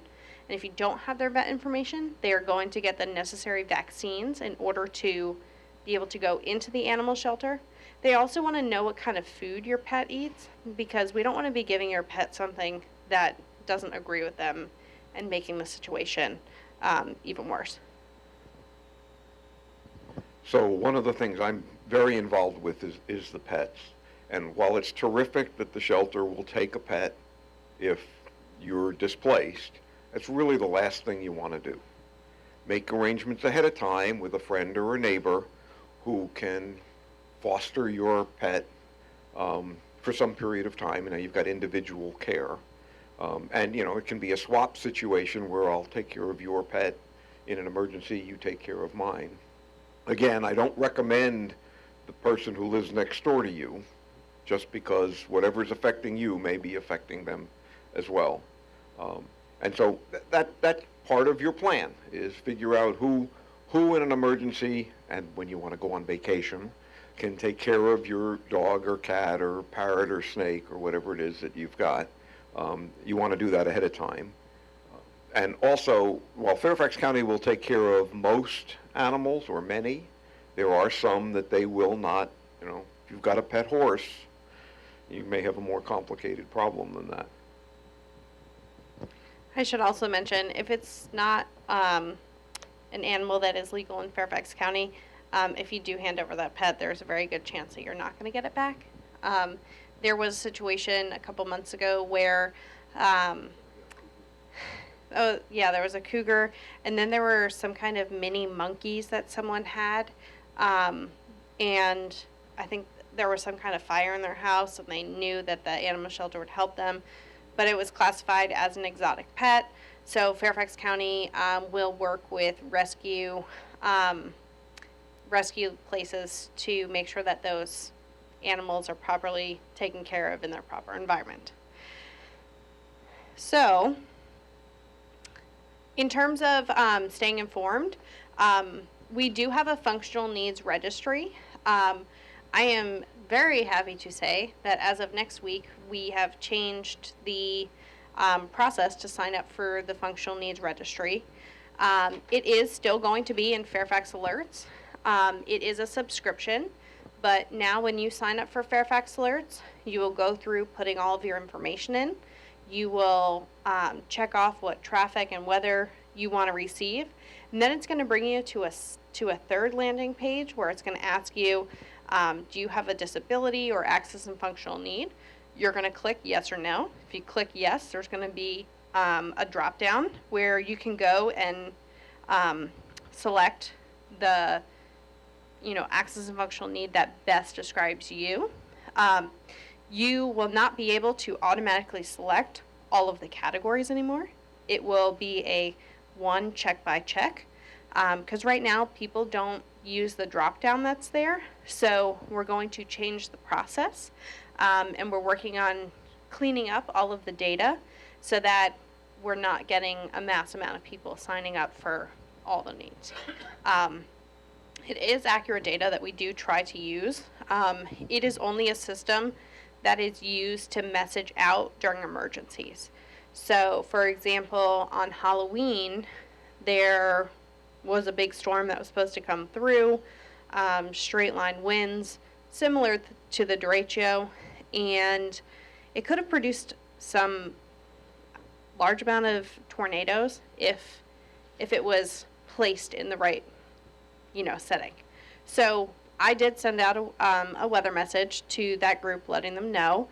and if you don't have their vet information, they are going to get the necessary vaccines in order to be able to go into the animal shelter. They also want to know what kind of food your pet eats, because we don't want to be giving your pet something that doesn't agree with them and making the situation even worse. So one of the things I'm very involved with is the pets. And while it's terrific that the shelter will take a pet if you're displaced, it's really the last thing you want to do. Make arrangements ahead of time with a friend or a neighbor who can foster your pet for some period of time. You've got individual care. And it can be a swap situation where I'll take care of your pet in an emergency, you take care of mine. Again, I don't recommend the person who lives next door to you, just because whatever's affecting you may be affecting them as well. And so that's part of your plan, is figure out who in an emergency and when you want to go on vacation can take care of your dog or cat or parrot or snake or whatever it is that you've got. You want to do that ahead of time. And also, while Fairfax County will take care of most animals, or many, there are some that they will not. If you've got a pet horse, you may have a more complicated problem than that. I should also mention, if it's not an animal that is legal in Fairfax County, if you do hand over that pet, there's a very good chance that you're not going to get it back. There was a situation a couple months ago where, there was a cougar, and then there were some kind of mini monkeys that someone had, and I think there was some kind of fire in their house, and they knew that the animal shelter would help them, but it was classified as an exotic pet. So Fairfax County will work with rescue places to make sure that those animals are properly taken care of in their proper environment. So, in terms of staying informed, we do have a functional needs registry. I am very happy to say that as of next week, we have changed the process to sign up for the functional needs registry. It is still going to be in Fairfax Alerts. It is a subscription, but now when you sign up for Fairfax Alerts, you will go through putting all of your information in. You will check off what traffic and weather you want to receive, and then it's going to bring you to a third landing page where it's going to ask you, do you have a disability or access and functional need? You're going to click yes or no. If you click yes, there's going to be a drop down where you can go and select the access and functional need that best describes you. You will not be able to automatically select all of the categories anymore. It will be a one check by check, because right now people don't use the drop down that's there. So we're going to change the process, and we're working on cleaning up all of the data so that we're not getting a mass amount of people signing up for all the needs. It is accurate data that we do try to use. It is only a system that is used to message out during emergencies. So, for example, on Halloween, there was a big storm that was supposed to come through, straight line winds, similar to the derecho, and it could have produced some large amount of tornadoes if it was placed in the right, setting. So I did send out a weather message to that group, letting them know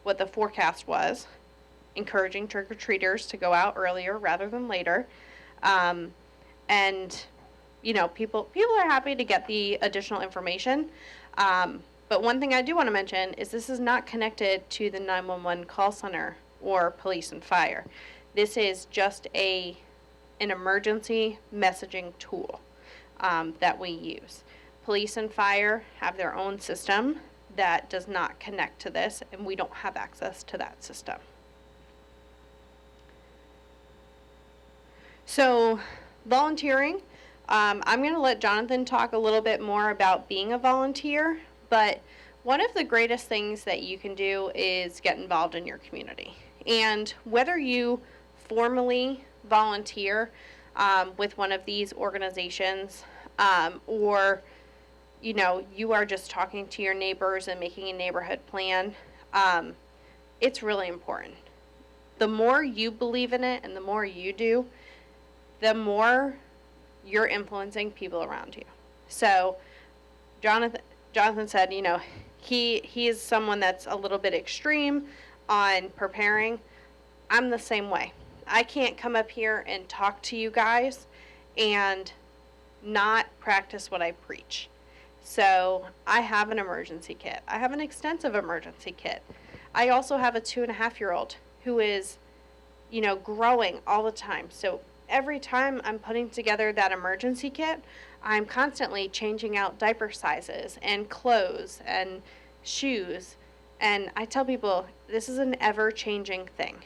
what the forecast was, encouraging trick-or-treaters to go out earlier rather than later. And people are happy to get the additional information. But one thing I do want to mention is this is not connected to the 911 call center or police and fire. This is just an emergency messaging tool that we use. Police and fire have their own system that does not connect to this, and we don't have access to that system. So, volunteering, I'm going to let Jonathan talk a little bit more about being a volunteer, but one of the greatest things that you can do is get involved in your community. And whether you formally volunteer with one of these organizations or you are just talking to your neighbors and making a neighborhood plan, it's really important. The more you believe in it and the more you do, the more you're influencing people around you. So Jonathan said, he is someone that's a little bit extreme on preparing. I'm the same way. I can't come up here and talk to you guys and not practice what I preach. So I have an emergency kit. I have an extensive emergency kit. I also have a 2.5-year-old who is, growing all the time. So every time I'm putting together that emergency kit, I'm constantly changing out diaper sizes and clothes and shoes. And I tell people, this is an ever-changing thing.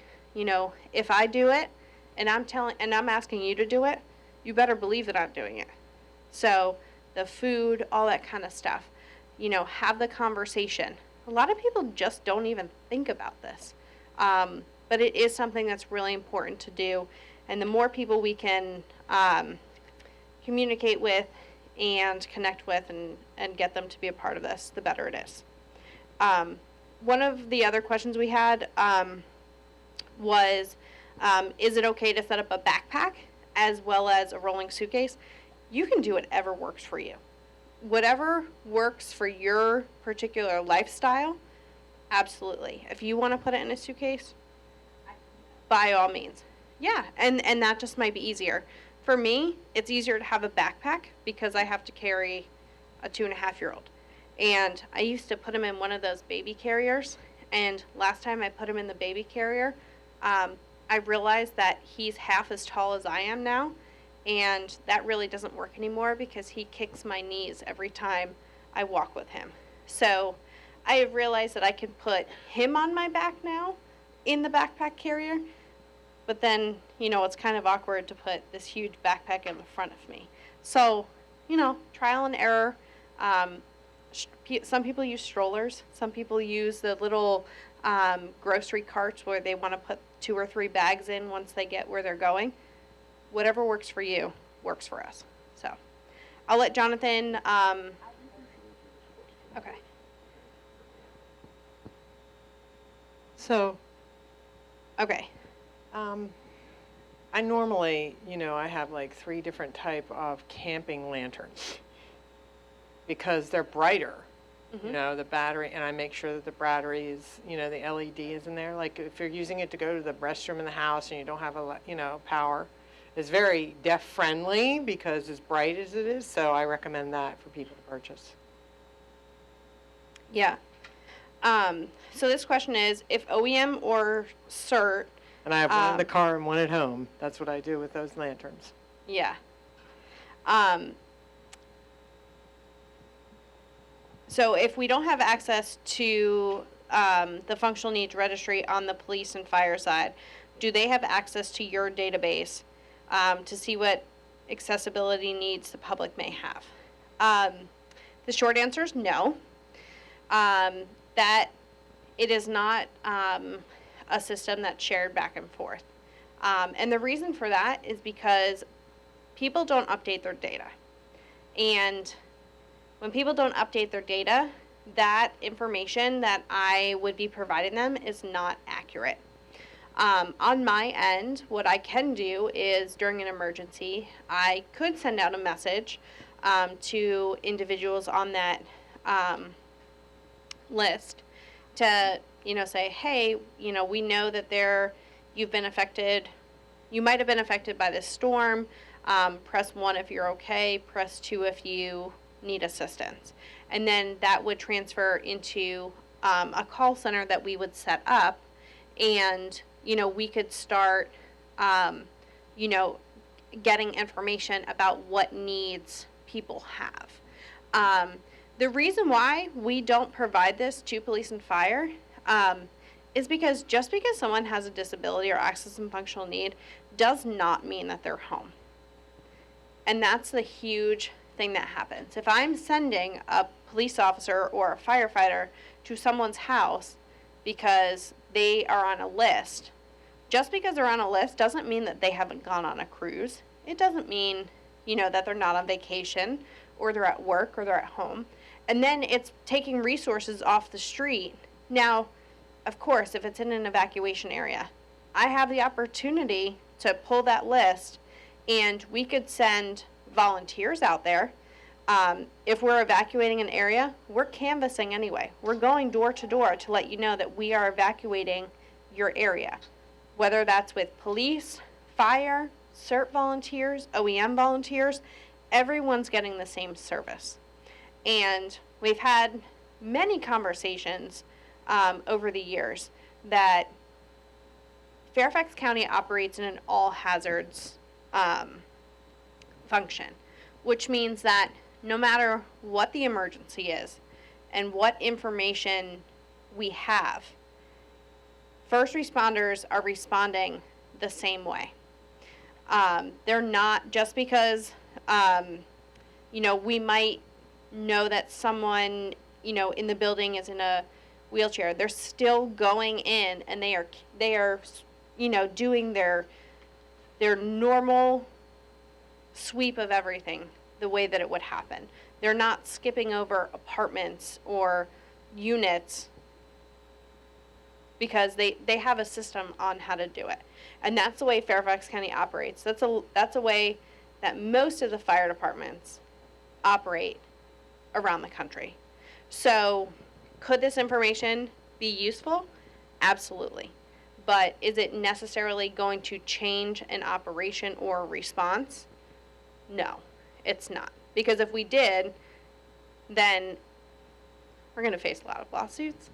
If I do it and I'm asking you to do it, you better believe that I'm doing it. So the food, all that kind of stuff, have the conversation. A lot of people just don't even think about this. But it is something that's really important to do. And the more people we can communicate with and connect with and get them to be a part of this, the better it is. One of the other questions we had was, is it okay to set up a backpack as well as a rolling suitcase? You can do whatever works for you. Whatever works for your particular lifestyle, absolutely. If you want to put it in a suitcase, by all means. Yeah, and that just might be easier. For me, it's easier to have a backpack because I have to carry a 2.5-year-old. And I used to put him in one of those baby carriers. And last time I put him in the baby carrier, I realized that he's half as tall as I am now. And that really doesn't work anymore because he kicks my knees every time I walk with him. So I have realized that I can put him on my back now in the backpack carrier. But then, it's kind of awkward to put this huge backpack in the front of me. So, trial and error. Some people use strollers. Some people use the little grocery carts where they want to put 2 or 3 bags in once they get where they're going. Whatever works for you works for us. So I'll let Jonathan. Okay. So, Okay. I normally, I have like 3 different type of camping lanterns because they're brighter. The battery, and I make sure that the battery is, the LED is in there. Like if you're using it to go to the restroom in the house and you don't have power, it's very deaf friendly because as bright as it is. So I recommend that for people to purchase. Yeah. So this question is, if OEM or CERT. And I have one in the car and one at home. That's what I do with those lanterns. Yeah. So if we don't have access to the functional needs registry on the police and fire side, do they have access to your database to see what accessibility needs the public may have? The short answer is no. That it is not a system that's shared back and forth. And the reason for that is because people don't update their data. And when people don't update their data, that information that I would be providing them is not accurate. On my end, what I can do is during an emergency, I could send out a message to individuals on that list to, say, hey, we know that you've been affected, you might have been affected by this storm. Press 1 if you're okay, press 2 if you need assistance. And then that would transfer into a call center that we would set up, and we could start getting information about what needs people have. The reason why we don't provide this to police and fire is because just because someone has a disability or access and functional need does not mean that they're home. And that's the huge thing that happens. If I'm sending a police officer or a firefighter to someone's house because they are on a list, just because they're on a list doesn't mean that they haven't gone on a cruise. It doesn't mean, that they're not on vacation or they're at work or they're at home. And then it's taking resources off the street. Now, of course, if it's in an evacuation area, I have the opportunity to pull that list and we could send volunteers out there. If we're evacuating an area, we're canvassing anyway. We're going door to door to let you know that we are evacuating your area. Whether that's with police, fire, CERT volunteers, OEM volunteers, everyone's getting the same service. And we've had many conversations over the years that Fairfax County operates in an all hazards function, which means that no matter what the emergency is and what information we have, first responders are responding the same way. They're not, just because, we might know that someone, in the building is in a wheelchair, they're still going in and they are, doing their normal sweep of everything the way that it would happen. They're not skipping over apartments or units because they have a system on how to do it. And that's the way Fairfax County operates. That's a way that most of the fire departments operate around the country. So could this information be useful? Absolutely. But is it necessarily going to change an operation or a response? No, it's not. Because if we did, then we're going to face a lot of lawsuits.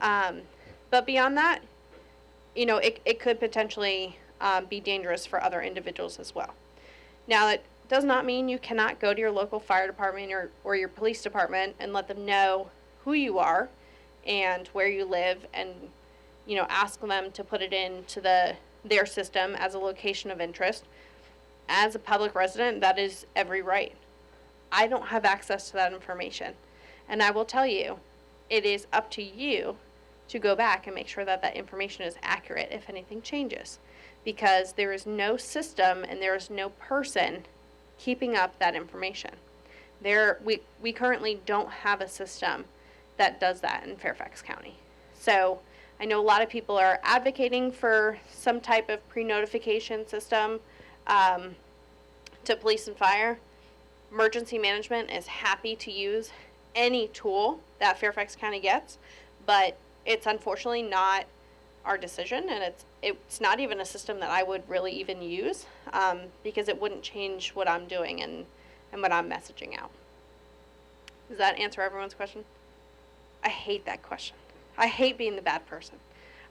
But beyond that, it could potentially be dangerous for other individuals as well. Now, it does not mean you cannot go to your local fire department or your police department and let them know who you are and where you live, and ask them to put it into their system as a location of interest. As a public resident, that is every right. I don't have access to that information. And I will tell you, it is up to you to go back and make sure that that information is accurate if anything changes. Because there is system and there is no person keeping up that information. We currently don't have a system that does that in Fairfax County. So I know a lot of people are advocating for some type of pre-notification system to police and fire. Emergency management is happy to use any tool that Fairfax County gets, but it's unfortunately not our decision, and it's not even a system that I would really even use because it wouldn't change what I'm doing and what I'm messaging out. Does that answer everyone's question? I hate that question. I hate being the bad person.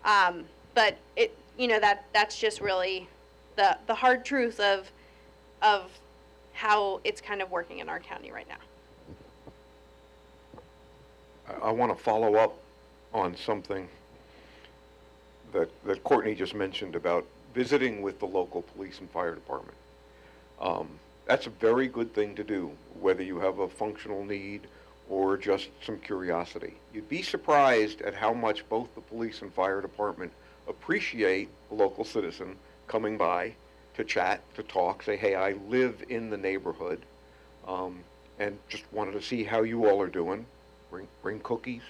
But that's just really the hard truth of how it's kind of working in our county right now. I want to follow up on something that Courtney just mentioned about visiting with the local police and fire department. That's a very good thing to do, whether you have a functional need or just some curiosity. You'd be surprised at how much both the police and fire department appreciate a local citizen coming by to chat, to talk, say, hey, I live in the neighborhood, and just wanted to see how you all are doing. Bring cookies.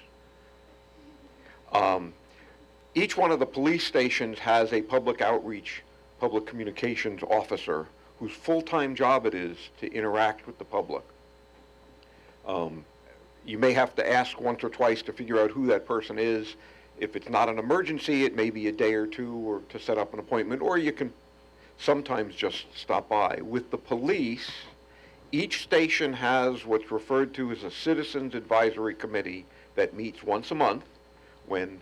Each one of the police stations has a public outreach, public communications officer whose full-time job it is to interact with the public. You may have to ask once or twice to figure out who that person is. If it's not an emergency, it may be a day or two or to set up an appointment, or you can sometimes just stop by. With the police, each station has what's referred to as a Citizens Advisory Committee that meets once a month when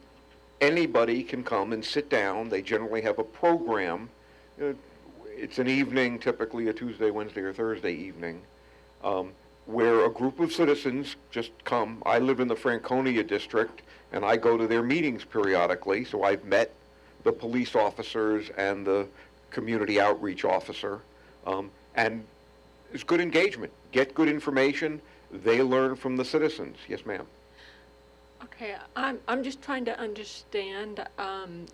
anybody can come and sit down. They generally have a program. It's an evening, typically a Tuesday, Wednesday, or Thursday evening, where a group of citizens just come. I live in the Franconia district, and I go to their meetings periodically, so I've met the police officers and the community outreach officer, and it's good engagement. Get good information. They learn from the citizens. Yes, ma'am. Okay, I'm just trying to understand.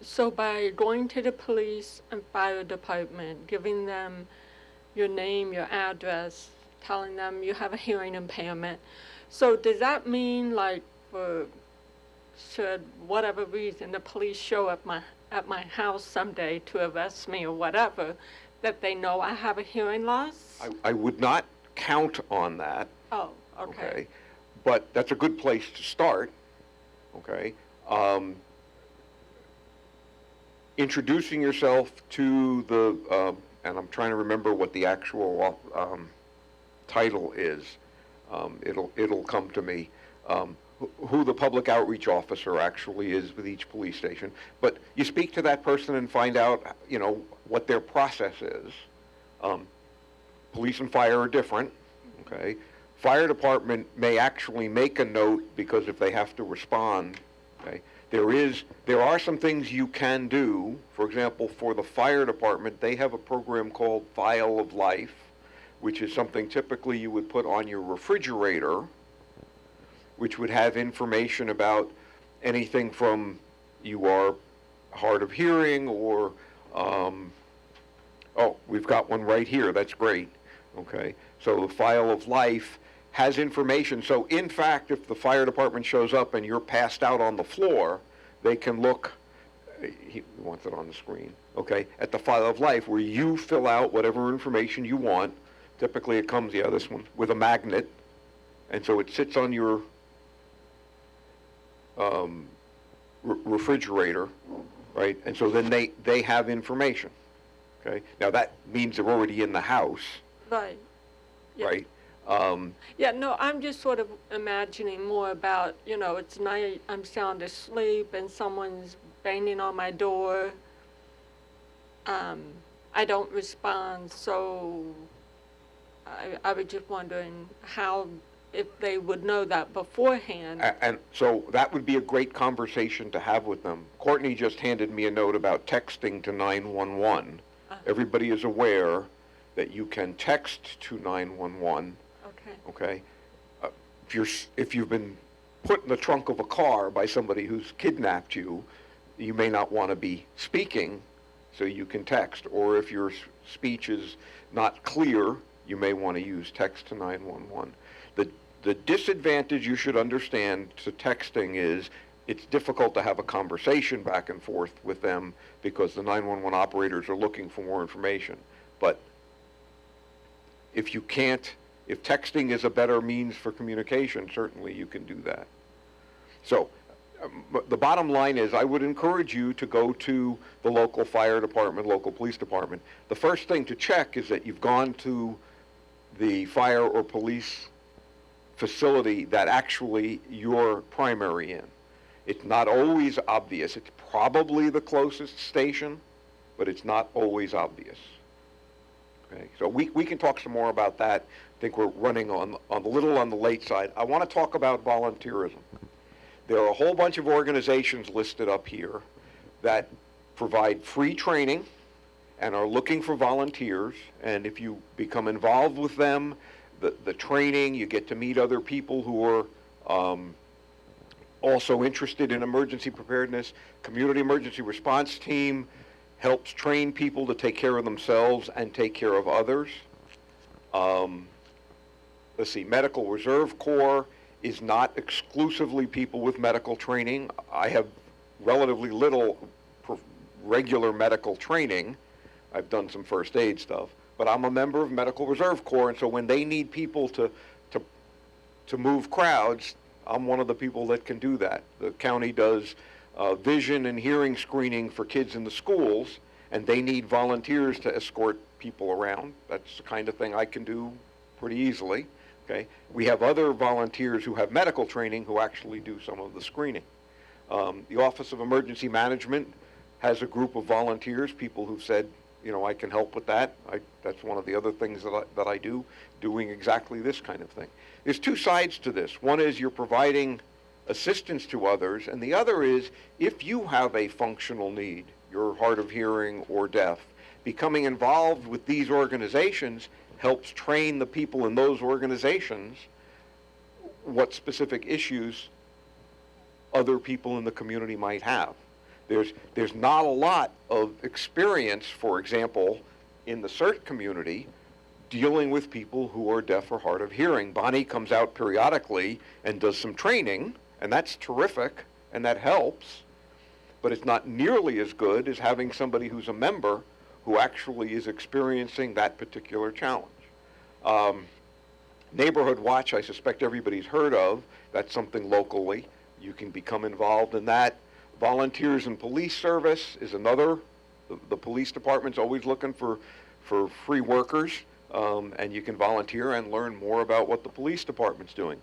So by going to the police and fire department, giving them your name, your address, telling them you have a hearing impairment, so does that mean, like, should whatever reason the police show up at my house someday to arrest me or whatever, that they know I have a hearing loss? I would not count on that. Oh, okay. But that's a good place to start. Okay. Introducing yourself to the, and I'm trying to remember what the actual title is. It'll come to me. Who the public outreach officer actually is with each police station. But you speak to that person and find out, what their process is. Police and fire are different. Okay. Fire department may actually make a note because if they have to respond, okay, there are some things you can do. For example, for the fire department, they have a program called File of Life, which is something typically you would put on your refrigerator, which would have information about anything from you are hard of hearing or, we've got one right here, that's great. Okay, so the File of Life has information. So in fact, if the fire department shows up and you're passed out on the floor, they can look, he wants it on the screen, okay, at the File of Life where you fill out whatever information you want. Typically it comes, this one, with a magnet. And so it sits on your refrigerator, right? And so then they have information, okay? Now that means they're already in the house, Right. Yeah. right? Yeah, no, I'm just sort of imagining more about, it's night, I'm sound asleep, and someone's banging on my door. I don't respond, so I was just wondering if they would know that beforehand. And so that would be a great conversation to have with them. Courtney just handed me a note about texting to 911. Everybody is aware that you can text to 911. Okay. If you've been put in the trunk of a car by somebody who's kidnapped you, you may not want to be speaking, so you can text. Or if your speech is not clear, you may want to use text to 911. The disadvantage you should understand to texting is it's difficult to have a conversation back and forth with them because the 911 operators are looking for more information. But if texting is a better means for communication, certainly you can do that. So the bottom line is I would encourage you to go to the local fire department, local police department. The first thing to check is that you've gone to the fire or police facility that actually you're primary in. It's not always obvious. It's probably the closest station, but it's not always obvious. Okay, so we can talk some more about that. I think we're running on a little on the late side. I want to talk about volunteerism. There are a whole bunch of organizations listed up here that provide free training and are looking for volunteers. And if you become involved with them, the training, you get to meet other people who are also interested in emergency preparedness. Community Emergency Response Team helps train people to take care of themselves and take care of others. Let's see, Medical Reserve Corps is not exclusively people with medical training. I have relatively little regular medical training. I've done some first aid stuff, but I'm a member of Medical Reserve Corps, and so when they need people to move crowds, I'm one of the people that can do that. The county does vision and hearing screening for kids in the schools, and they need volunteers to escort people around. That's the kind of thing I can do pretty easily. Okay. We have other volunteers who have medical training who actually do some of the screening. The Office of Emergency Management has a group of volunteers, people who've said, you know, I can help with that. That's one of the other things that I do, doing exactly this kind of thing. There's two sides to this. One is you're providing assistance to others, and the other is if you have a functional need, you're hard of hearing or deaf, becoming involved with these organizations helps train the people in those organizations what specific issues other people in the community might have. There's not a lot of experience, for example, in the CERT community dealing with people who are deaf or hard of hearing. Bonnie comes out periodically and does some training, and that's terrific, and that helps, but it's not nearly as good as having somebody who's a member who actually is experiencing that particular challenge. Neighborhood Watch, I suspect everybody's heard of. That's something locally. You can become involved in that. Volunteers in Police Service is another. The police department's always looking for free workers, and you can volunteer and learn more about what the police department's doing.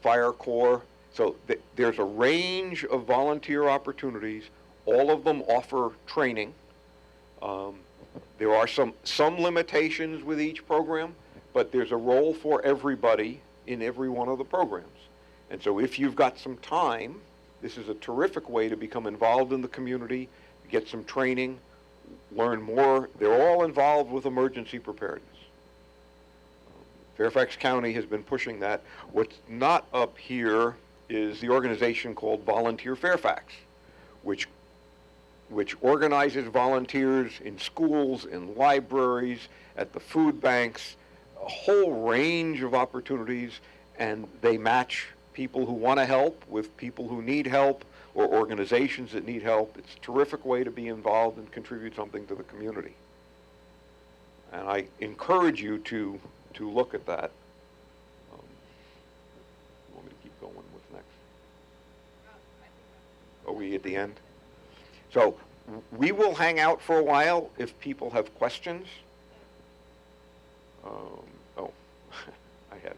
Fire Corps. So there's a range of volunteer opportunities. All of them offer training. There are some limitations with each program, but there's a role for everybody in every one of the programs. And so if you've got some time, this is a terrific way to become involved in the community, get some training, learn more. They're all involved with emergency preparedness. Fairfax County has been pushing that. What's not up here is the organization called Volunteer Fairfax, which organizes volunteers in schools, in libraries, at the food banks, a whole range of opportunities, and they match people who want to help with people who need help or organizations that need help. It's a terrific way to be involved and contribute something to the community. And I encourage you to look at that. You want me to keep going? What's next? Are we at the end? So we will hang out for a while if people have questions. I had it.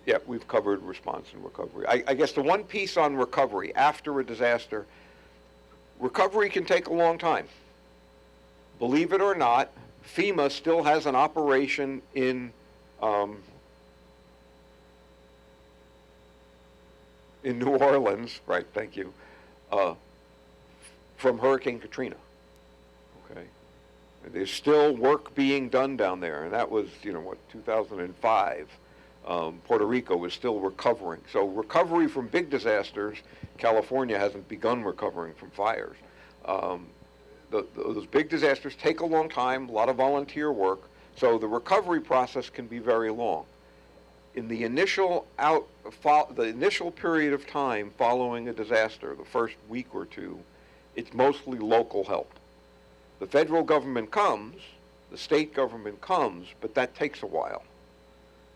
Yeah, we've covered response and recovery. I guess the one piece on recovery, after a disaster, recovery can take a long time. Believe it or not, FEMA still has an operation in New Orleans, right, thank you, from Hurricane Katrina, okay? There's still work being done down there, and that was, 2005. Puerto Rico was still recovering. So recovery from big disasters, California hasn't begun recovering from fires. Those big disasters take a long time, a lot of volunteer work, so the recovery process can be very long. In the initial period of time following a disaster, the first week or two, it's mostly local help. The federal government comes, the state government comes, but that takes a while.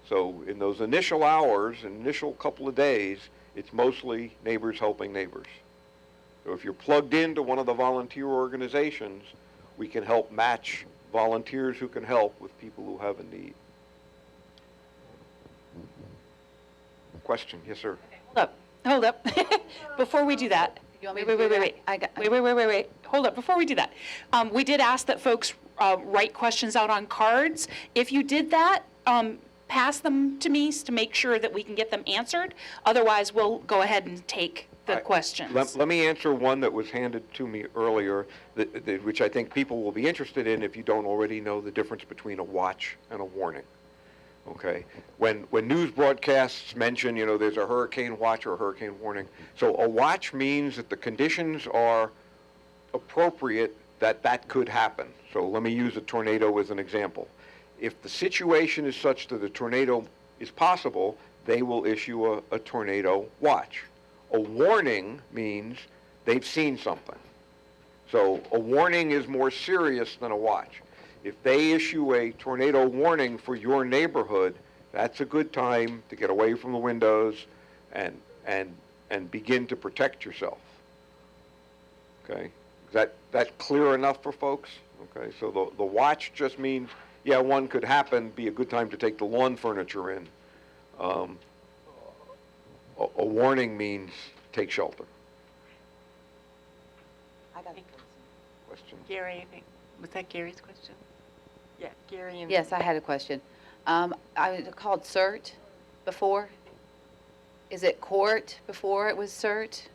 So in those initial hours, initial couple of days, it's mostly neighbors helping neighbors. So if you're plugged into one of the volunteer organizations, we can help match volunteers who can help with people who have a need. Question? Yes, sir. Hold up. Before we do that. You want me Wait. to do that? Wait. Hold up. Before we do that, we did ask that folks write questions out on cards. If you did that, pass them to me to make sure that we can get them answered. Otherwise, we'll go ahead and take the questions. Let me answer one that was handed to me earlier, which I think people will be interested in if you don't already know the difference between a watch and a warning. Okay? When news broadcasts mention, there's a hurricane watch or a hurricane warning. So a watch means that the conditions are appropriate that could happen. So let me use a tornado as an example. If the situation is such that a tornado is possible, they will issue a tornado watch. A warning means they've seen something. So a warning is more serious than a watch. If they issue a tornado warning for your neighborhood, that's a good time to get away from the windows and begin to protect yourself. Okay? Is that clear enough for folks? Okay, so the watch just means, yeah, one could happen, be a good time to take the lawn furniture in. A warning means take shelter. I got Question? Gary, I think, was that Gary's question? Yeah, Gary and. Yes, I had a question. I was called CERT before. Is it court before it was CERT?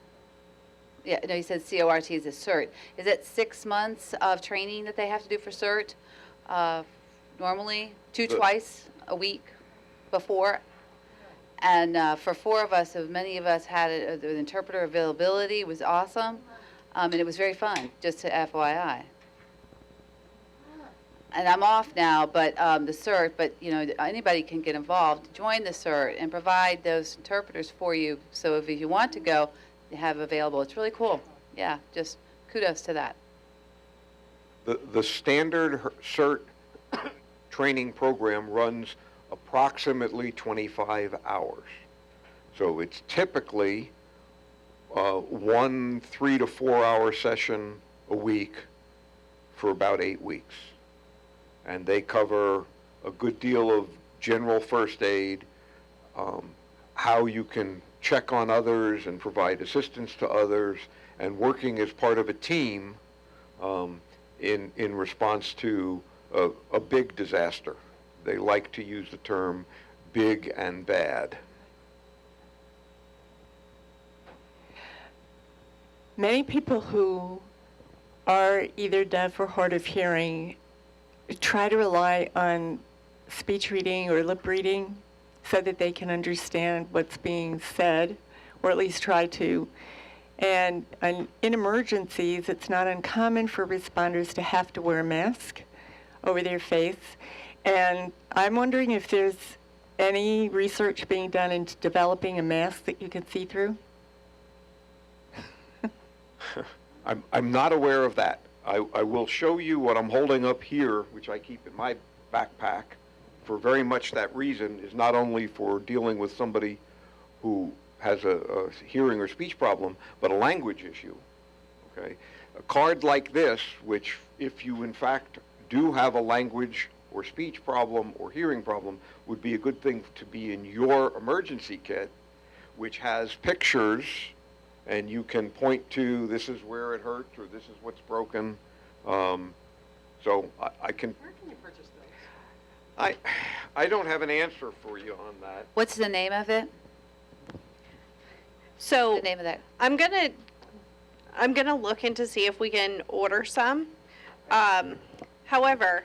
Yeah, no, you said CORT is a CERT. Is it 6 months of training that they have to do for CERT? Normally, twice a week before? And for 4 of us, so many of us had the interpreter availability was awesome, and it was very fun, just to FYI. And I'm off now, but the CERT, but anybody can get involved, join the CERT, and provide those interpreters for you. So if you want to go, you have available. It's really cool. Yeah, just kudos to that. The standard CERT training program runs approximately 25 hours. So it's typically 1 3 to 4 hour session a week for about 8 weeks. And they cover a good deal of general first aid, how you can check on others and provide assistance to others, and working as part of a team in response to a big disaster. They like to use the term big and bad. Many people who are either deaf or hard of hearing try to rely on speech reading or lip reading so that they can understand what's being said, or at least try to. And in emergencies, it's not uncommon for responders to have to wear a mask over their face. And I'm wondering if there's any research being done into developing a mask that you can see through? I'm not aware of that. I will show you what I'm holding up here, which I keep in my backpack, for very much that reason, is not only for dealing with somebody who has a hearing or speech problem, but a language issue, okay? A card like this, which if you in fact do have a language or speech problem or hearing problem, would be a good thing to be in your emergency kit, which has pictures, and you can point to this is where it hurt or this is what's broken. So I can. Where can you purchase those? I don't have an answer for you on that. What's the name of it? So The name of that? I'm gonna look into see if we can order some. However,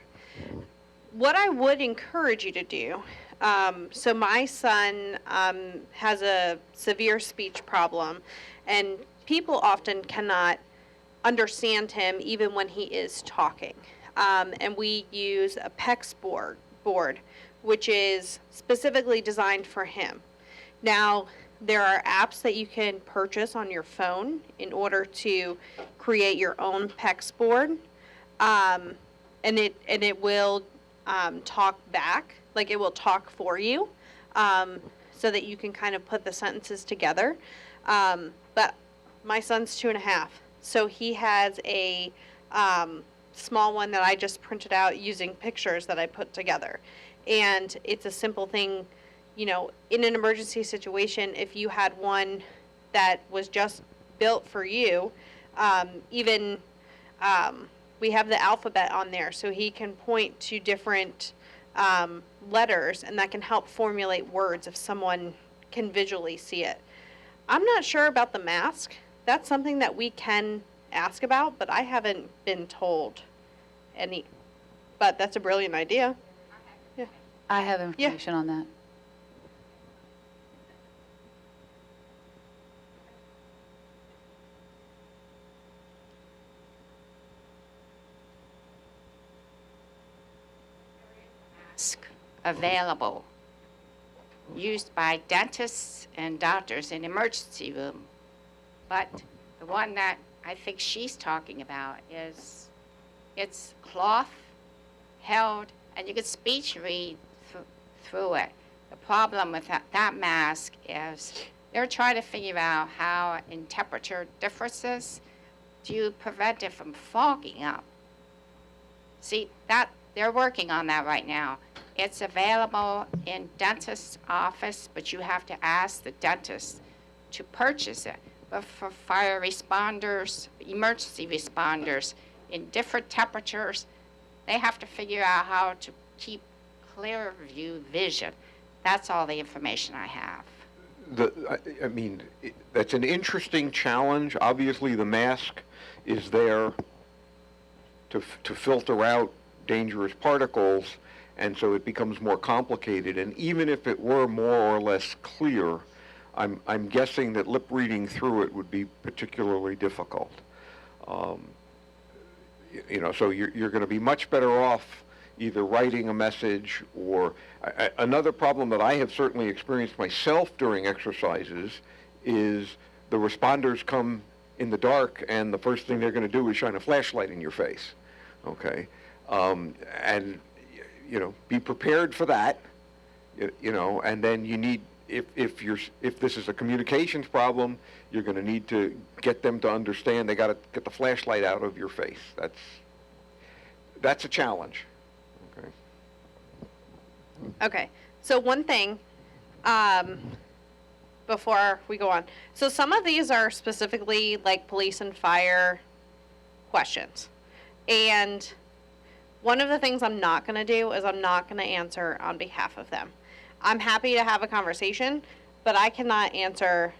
what I would encourage you to do, so my son has a severe speech problem, and people often cannot understand him even when he is talking. And we use a PEX board, which is specifically designed for him. Now, there are apps that you can purchase on your phone in order to create your own PEX board, and it will talk back, like it will talk for you, so that you can kind of put the sentences together. But my son's 2.5, so he has a small one that I just printed out using pictures that I put together, and it's a simple thing. In an emergency situation, if you had one that was just built for you, we have the alphabet on there, so he can point to different letters, and that can help formulate words if someone can visually see it. I'm not sure about the mask. That's something that we can ask about, but I haven't been told any. But that's a brilliant idea. Yeah. I have information on that. Mask available, used by dentists and doctors in emergency room. But the one that I think she's talking about is, it's cloth held, and you can speech read through it. The problem with that mask is they're trying to figure out how, in temperature differences, do you prevent it from fogging up? See, that they're working on that right now. It's available in dentist's office, but you have to ask the dentist to purchase it. But for fire responders, emergency responders, in different temperatures, they have to figure out how to keep clear view vision. That's all the information I have. I mean, that's an interesting challenge. Obviously, the mask is there to filter out dangerous particles, and so it becomes more complicated. And even if it were more or less clear, I'm guessing that lip reading through it would be particularly difficult. You know, so you're going to be much better off either writing a message or another problem that I have certainly experienced myself during exercises is the responders come in the dark, and the first thing they're going to do is shine a flashlight in your face. Okay, and you know, be prepared for that. You know, and then you need, if this is a communications problem, you're going to need to get them to understand they got to get the flashlight out of your face. That's a challenge. Okay. Okay. So one thing, before we go on. So some of these are specifically like police and fire questions. And one of the things I'm not going to do is I'm not going to answer on behalf of them. I'm happy to have a conversation, but I cannot answer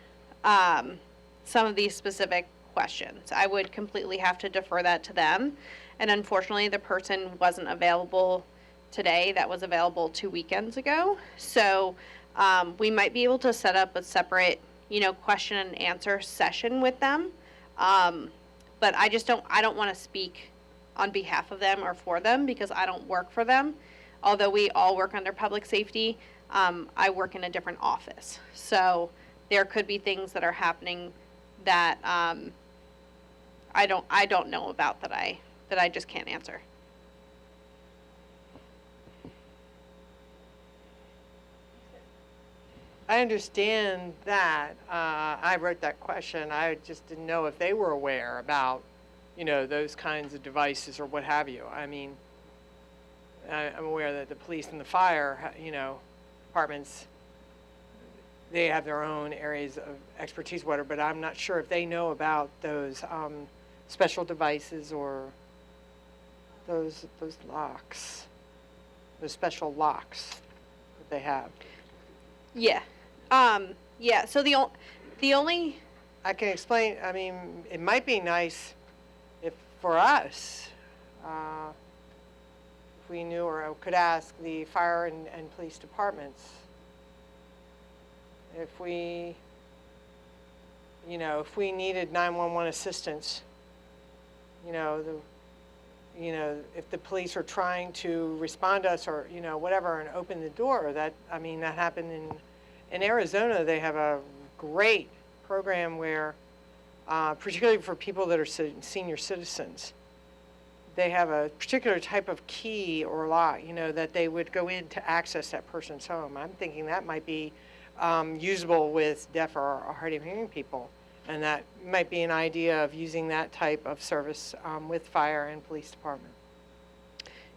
some of these specific questions. I would completely have to defer that to them. And unfortunately, the person wasn't available today that was available 2 weekends ago. So we might be able to set up a separate, question and answer session with them. But I don't want to speak on behalf of them or for them because I don't work for them. Although we all work under public safety, I work in a different office. So there could be things that are happening that I don't know about that I just can't answer. I understand that. I wrote that question. I just didn't know if they were aware about, those kinds of devices or what have you. I mean, I'm aware that the police and the fire, departments, they have their own areas of expertise, whatever, but I'm not sure if they know about those special devices or those locks, those special locks that they have. Yeah. Yeah. So the only. I can explain. I mean, it might be nice if for us, if we knew or could ask the fire and police departments if we needed 911 assistance, if the police are trying to respond to us or, whatever, and open the door. That happened in Arizona. They have a great program where, particularly for people that are senior citizens, they have a particular type of key or lock, that they would go in to access that person's home. I'm thinking that might be usable with deaf or hard of hearing people. And that might be an idea of using that type of service with fire and police department.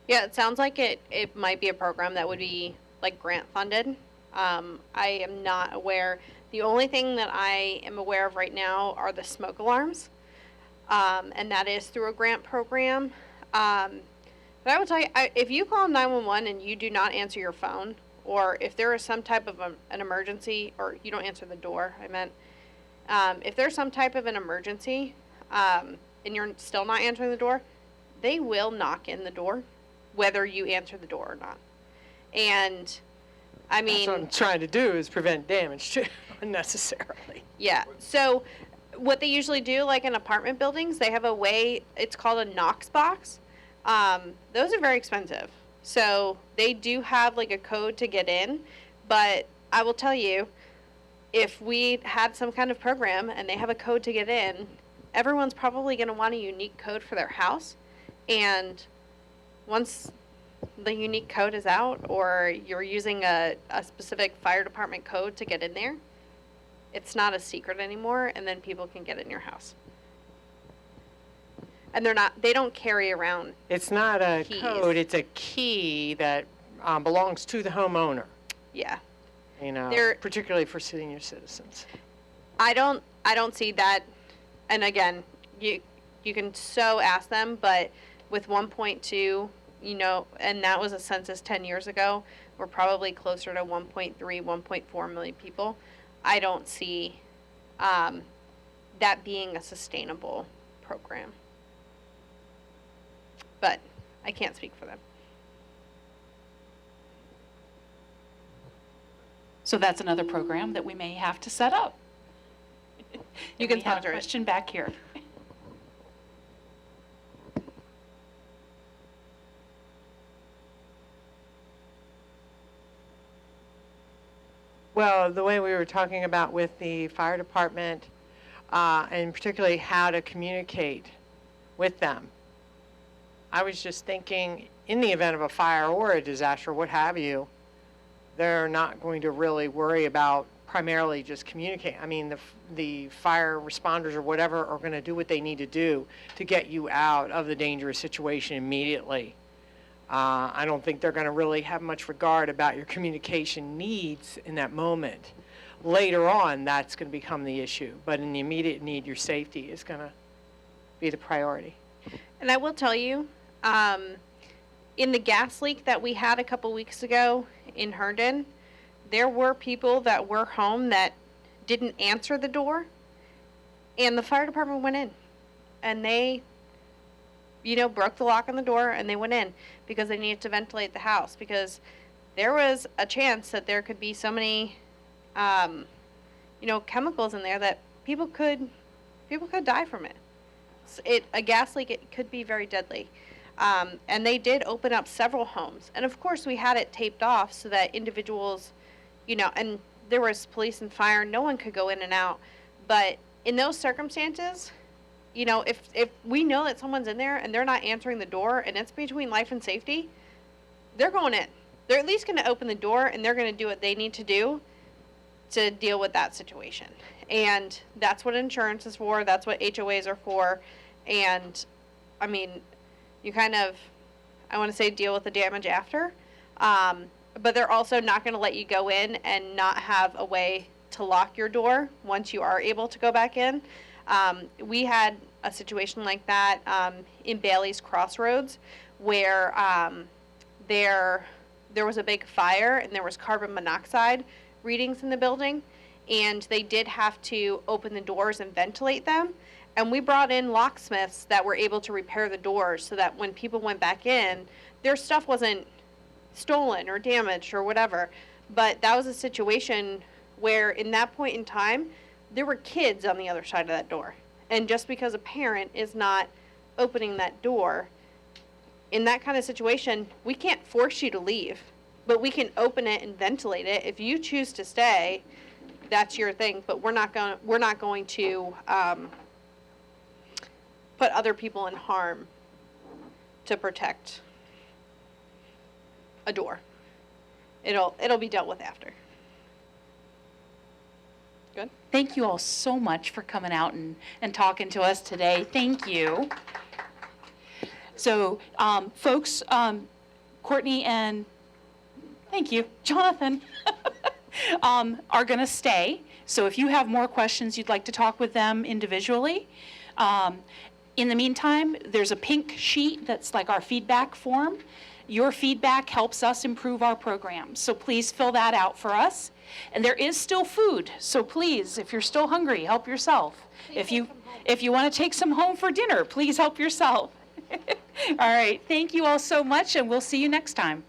Yeah, it sounds like it might be a program that would be like grant funded. I am not aware. The only thing that I am aware of right now are the smoke alarms. And that is through a grant program. But I will tell you, if you call 911 and you do not answer your phone, or if there is some type of an emergency, or you don't answer the door, I meant, if there's some type of an emergency, and you're still not answering the door, they will knock in the door, whether you answer the door or not. And, I That's mean. what I'm trying to do is prevent damage too, unnecessarily. Yeah. So what they usually do, like in apartment buildings, they have a way, it's called a Knox box. Those are very expensive. So they do have like a code to get in, but I will tell you, if we had some kind of program and they have a code to get in, everyone's probably going to want a unique code for their house. And once the unique code is out, or you're using a specific fire department code to get in there, it's not a secret anymore, and then people can get in your house. And they don't carry around. It's not a Keys. code, it's a key that belongs to the homeowner, Yeah. you know, They're- particularly for senior citizens. I don't see that. And again, you can so ask them, but with 1.2, you know, and that was a census 10 years ago, we're probably closer to 1.3, 1.4 million people. I don't see that being a sustainable program. But I can't speak for them. So that's another program that we may have to set up. You can We have sponsor a it. question back here. Well, the way we were talking about with the fire department, and particularly how to communicate with them. I was just thinking, in the event of a fire or a disaster, what have you, they're not going to really worry about primarily just communicating. I mean, the fire responders or whatever are going to do what they need to do to get you out of the dangerous situation immediately. I don't think they're going to really have much regard about your communication needs in that moment. Later on, that's going to become the issue. But in the immediate need, your safety is going to be the priority. And I will tell you, in the gas leak that we had a couple weeks ago in Herndon, there were people that were home that didn't answer the door, and the fire department went in, and they, broke the lock on the door, and they went in because they needed to ventilate the house, because there was a chance that there could be so many, chemicals in there that people could die from it. A gas leak, it could be very deadly. And they did open up several homes. And of course, we had it taped off so that individuals, and there was police and fire, no one could go in and out. But in those circumstances, if we know that someone's in there and they're not answering the door and it's between life and safety, they're going in. They're at least going to open the door and they're going to do what they need to do to deal with that situation. And that's what insurance is for. That's what HOAs are for. And, I mean, you kind of, I want to say, deal with the damage after. But they're also not going to let you go in and not have a way to lock your door once you are able to go back in. We had a situation like that in Bailey's Crossroads where there was a big fire and there was carbon monoxide readings in the building, and they did have to open the doors and ventilate them. And we brought in locksmiths that were able to repair the doors so that when people went back in, their stuff wasn't stolen or damaged or whatever. But that was a situation where in that point in time, there were kids on the other side of that door. And just because a parent is not opening that door, in that kind of situation, we can't force you to leave, but we can open it and ventilate it. If you choose to stay, that's your thing, but we're not going to put other people in harm to protect a door. It'll be dealt with after. Good? Thank you all so much for coming out and talking to us today. Thank you. So, folks, Courtney and, thank you, Jonathan, are going to stay. So if you have more questions you'd like to talk with them individually, In the meantime, there's a pink sheet that's like our feedback form. Your feedback helps us improve our programs, so please fill that out for us. And there is still food, so please, if you're still hungry, help yourself. If you want to take some home for dinner, please help yourself. All right, thank you all so much, and we'll see you next time.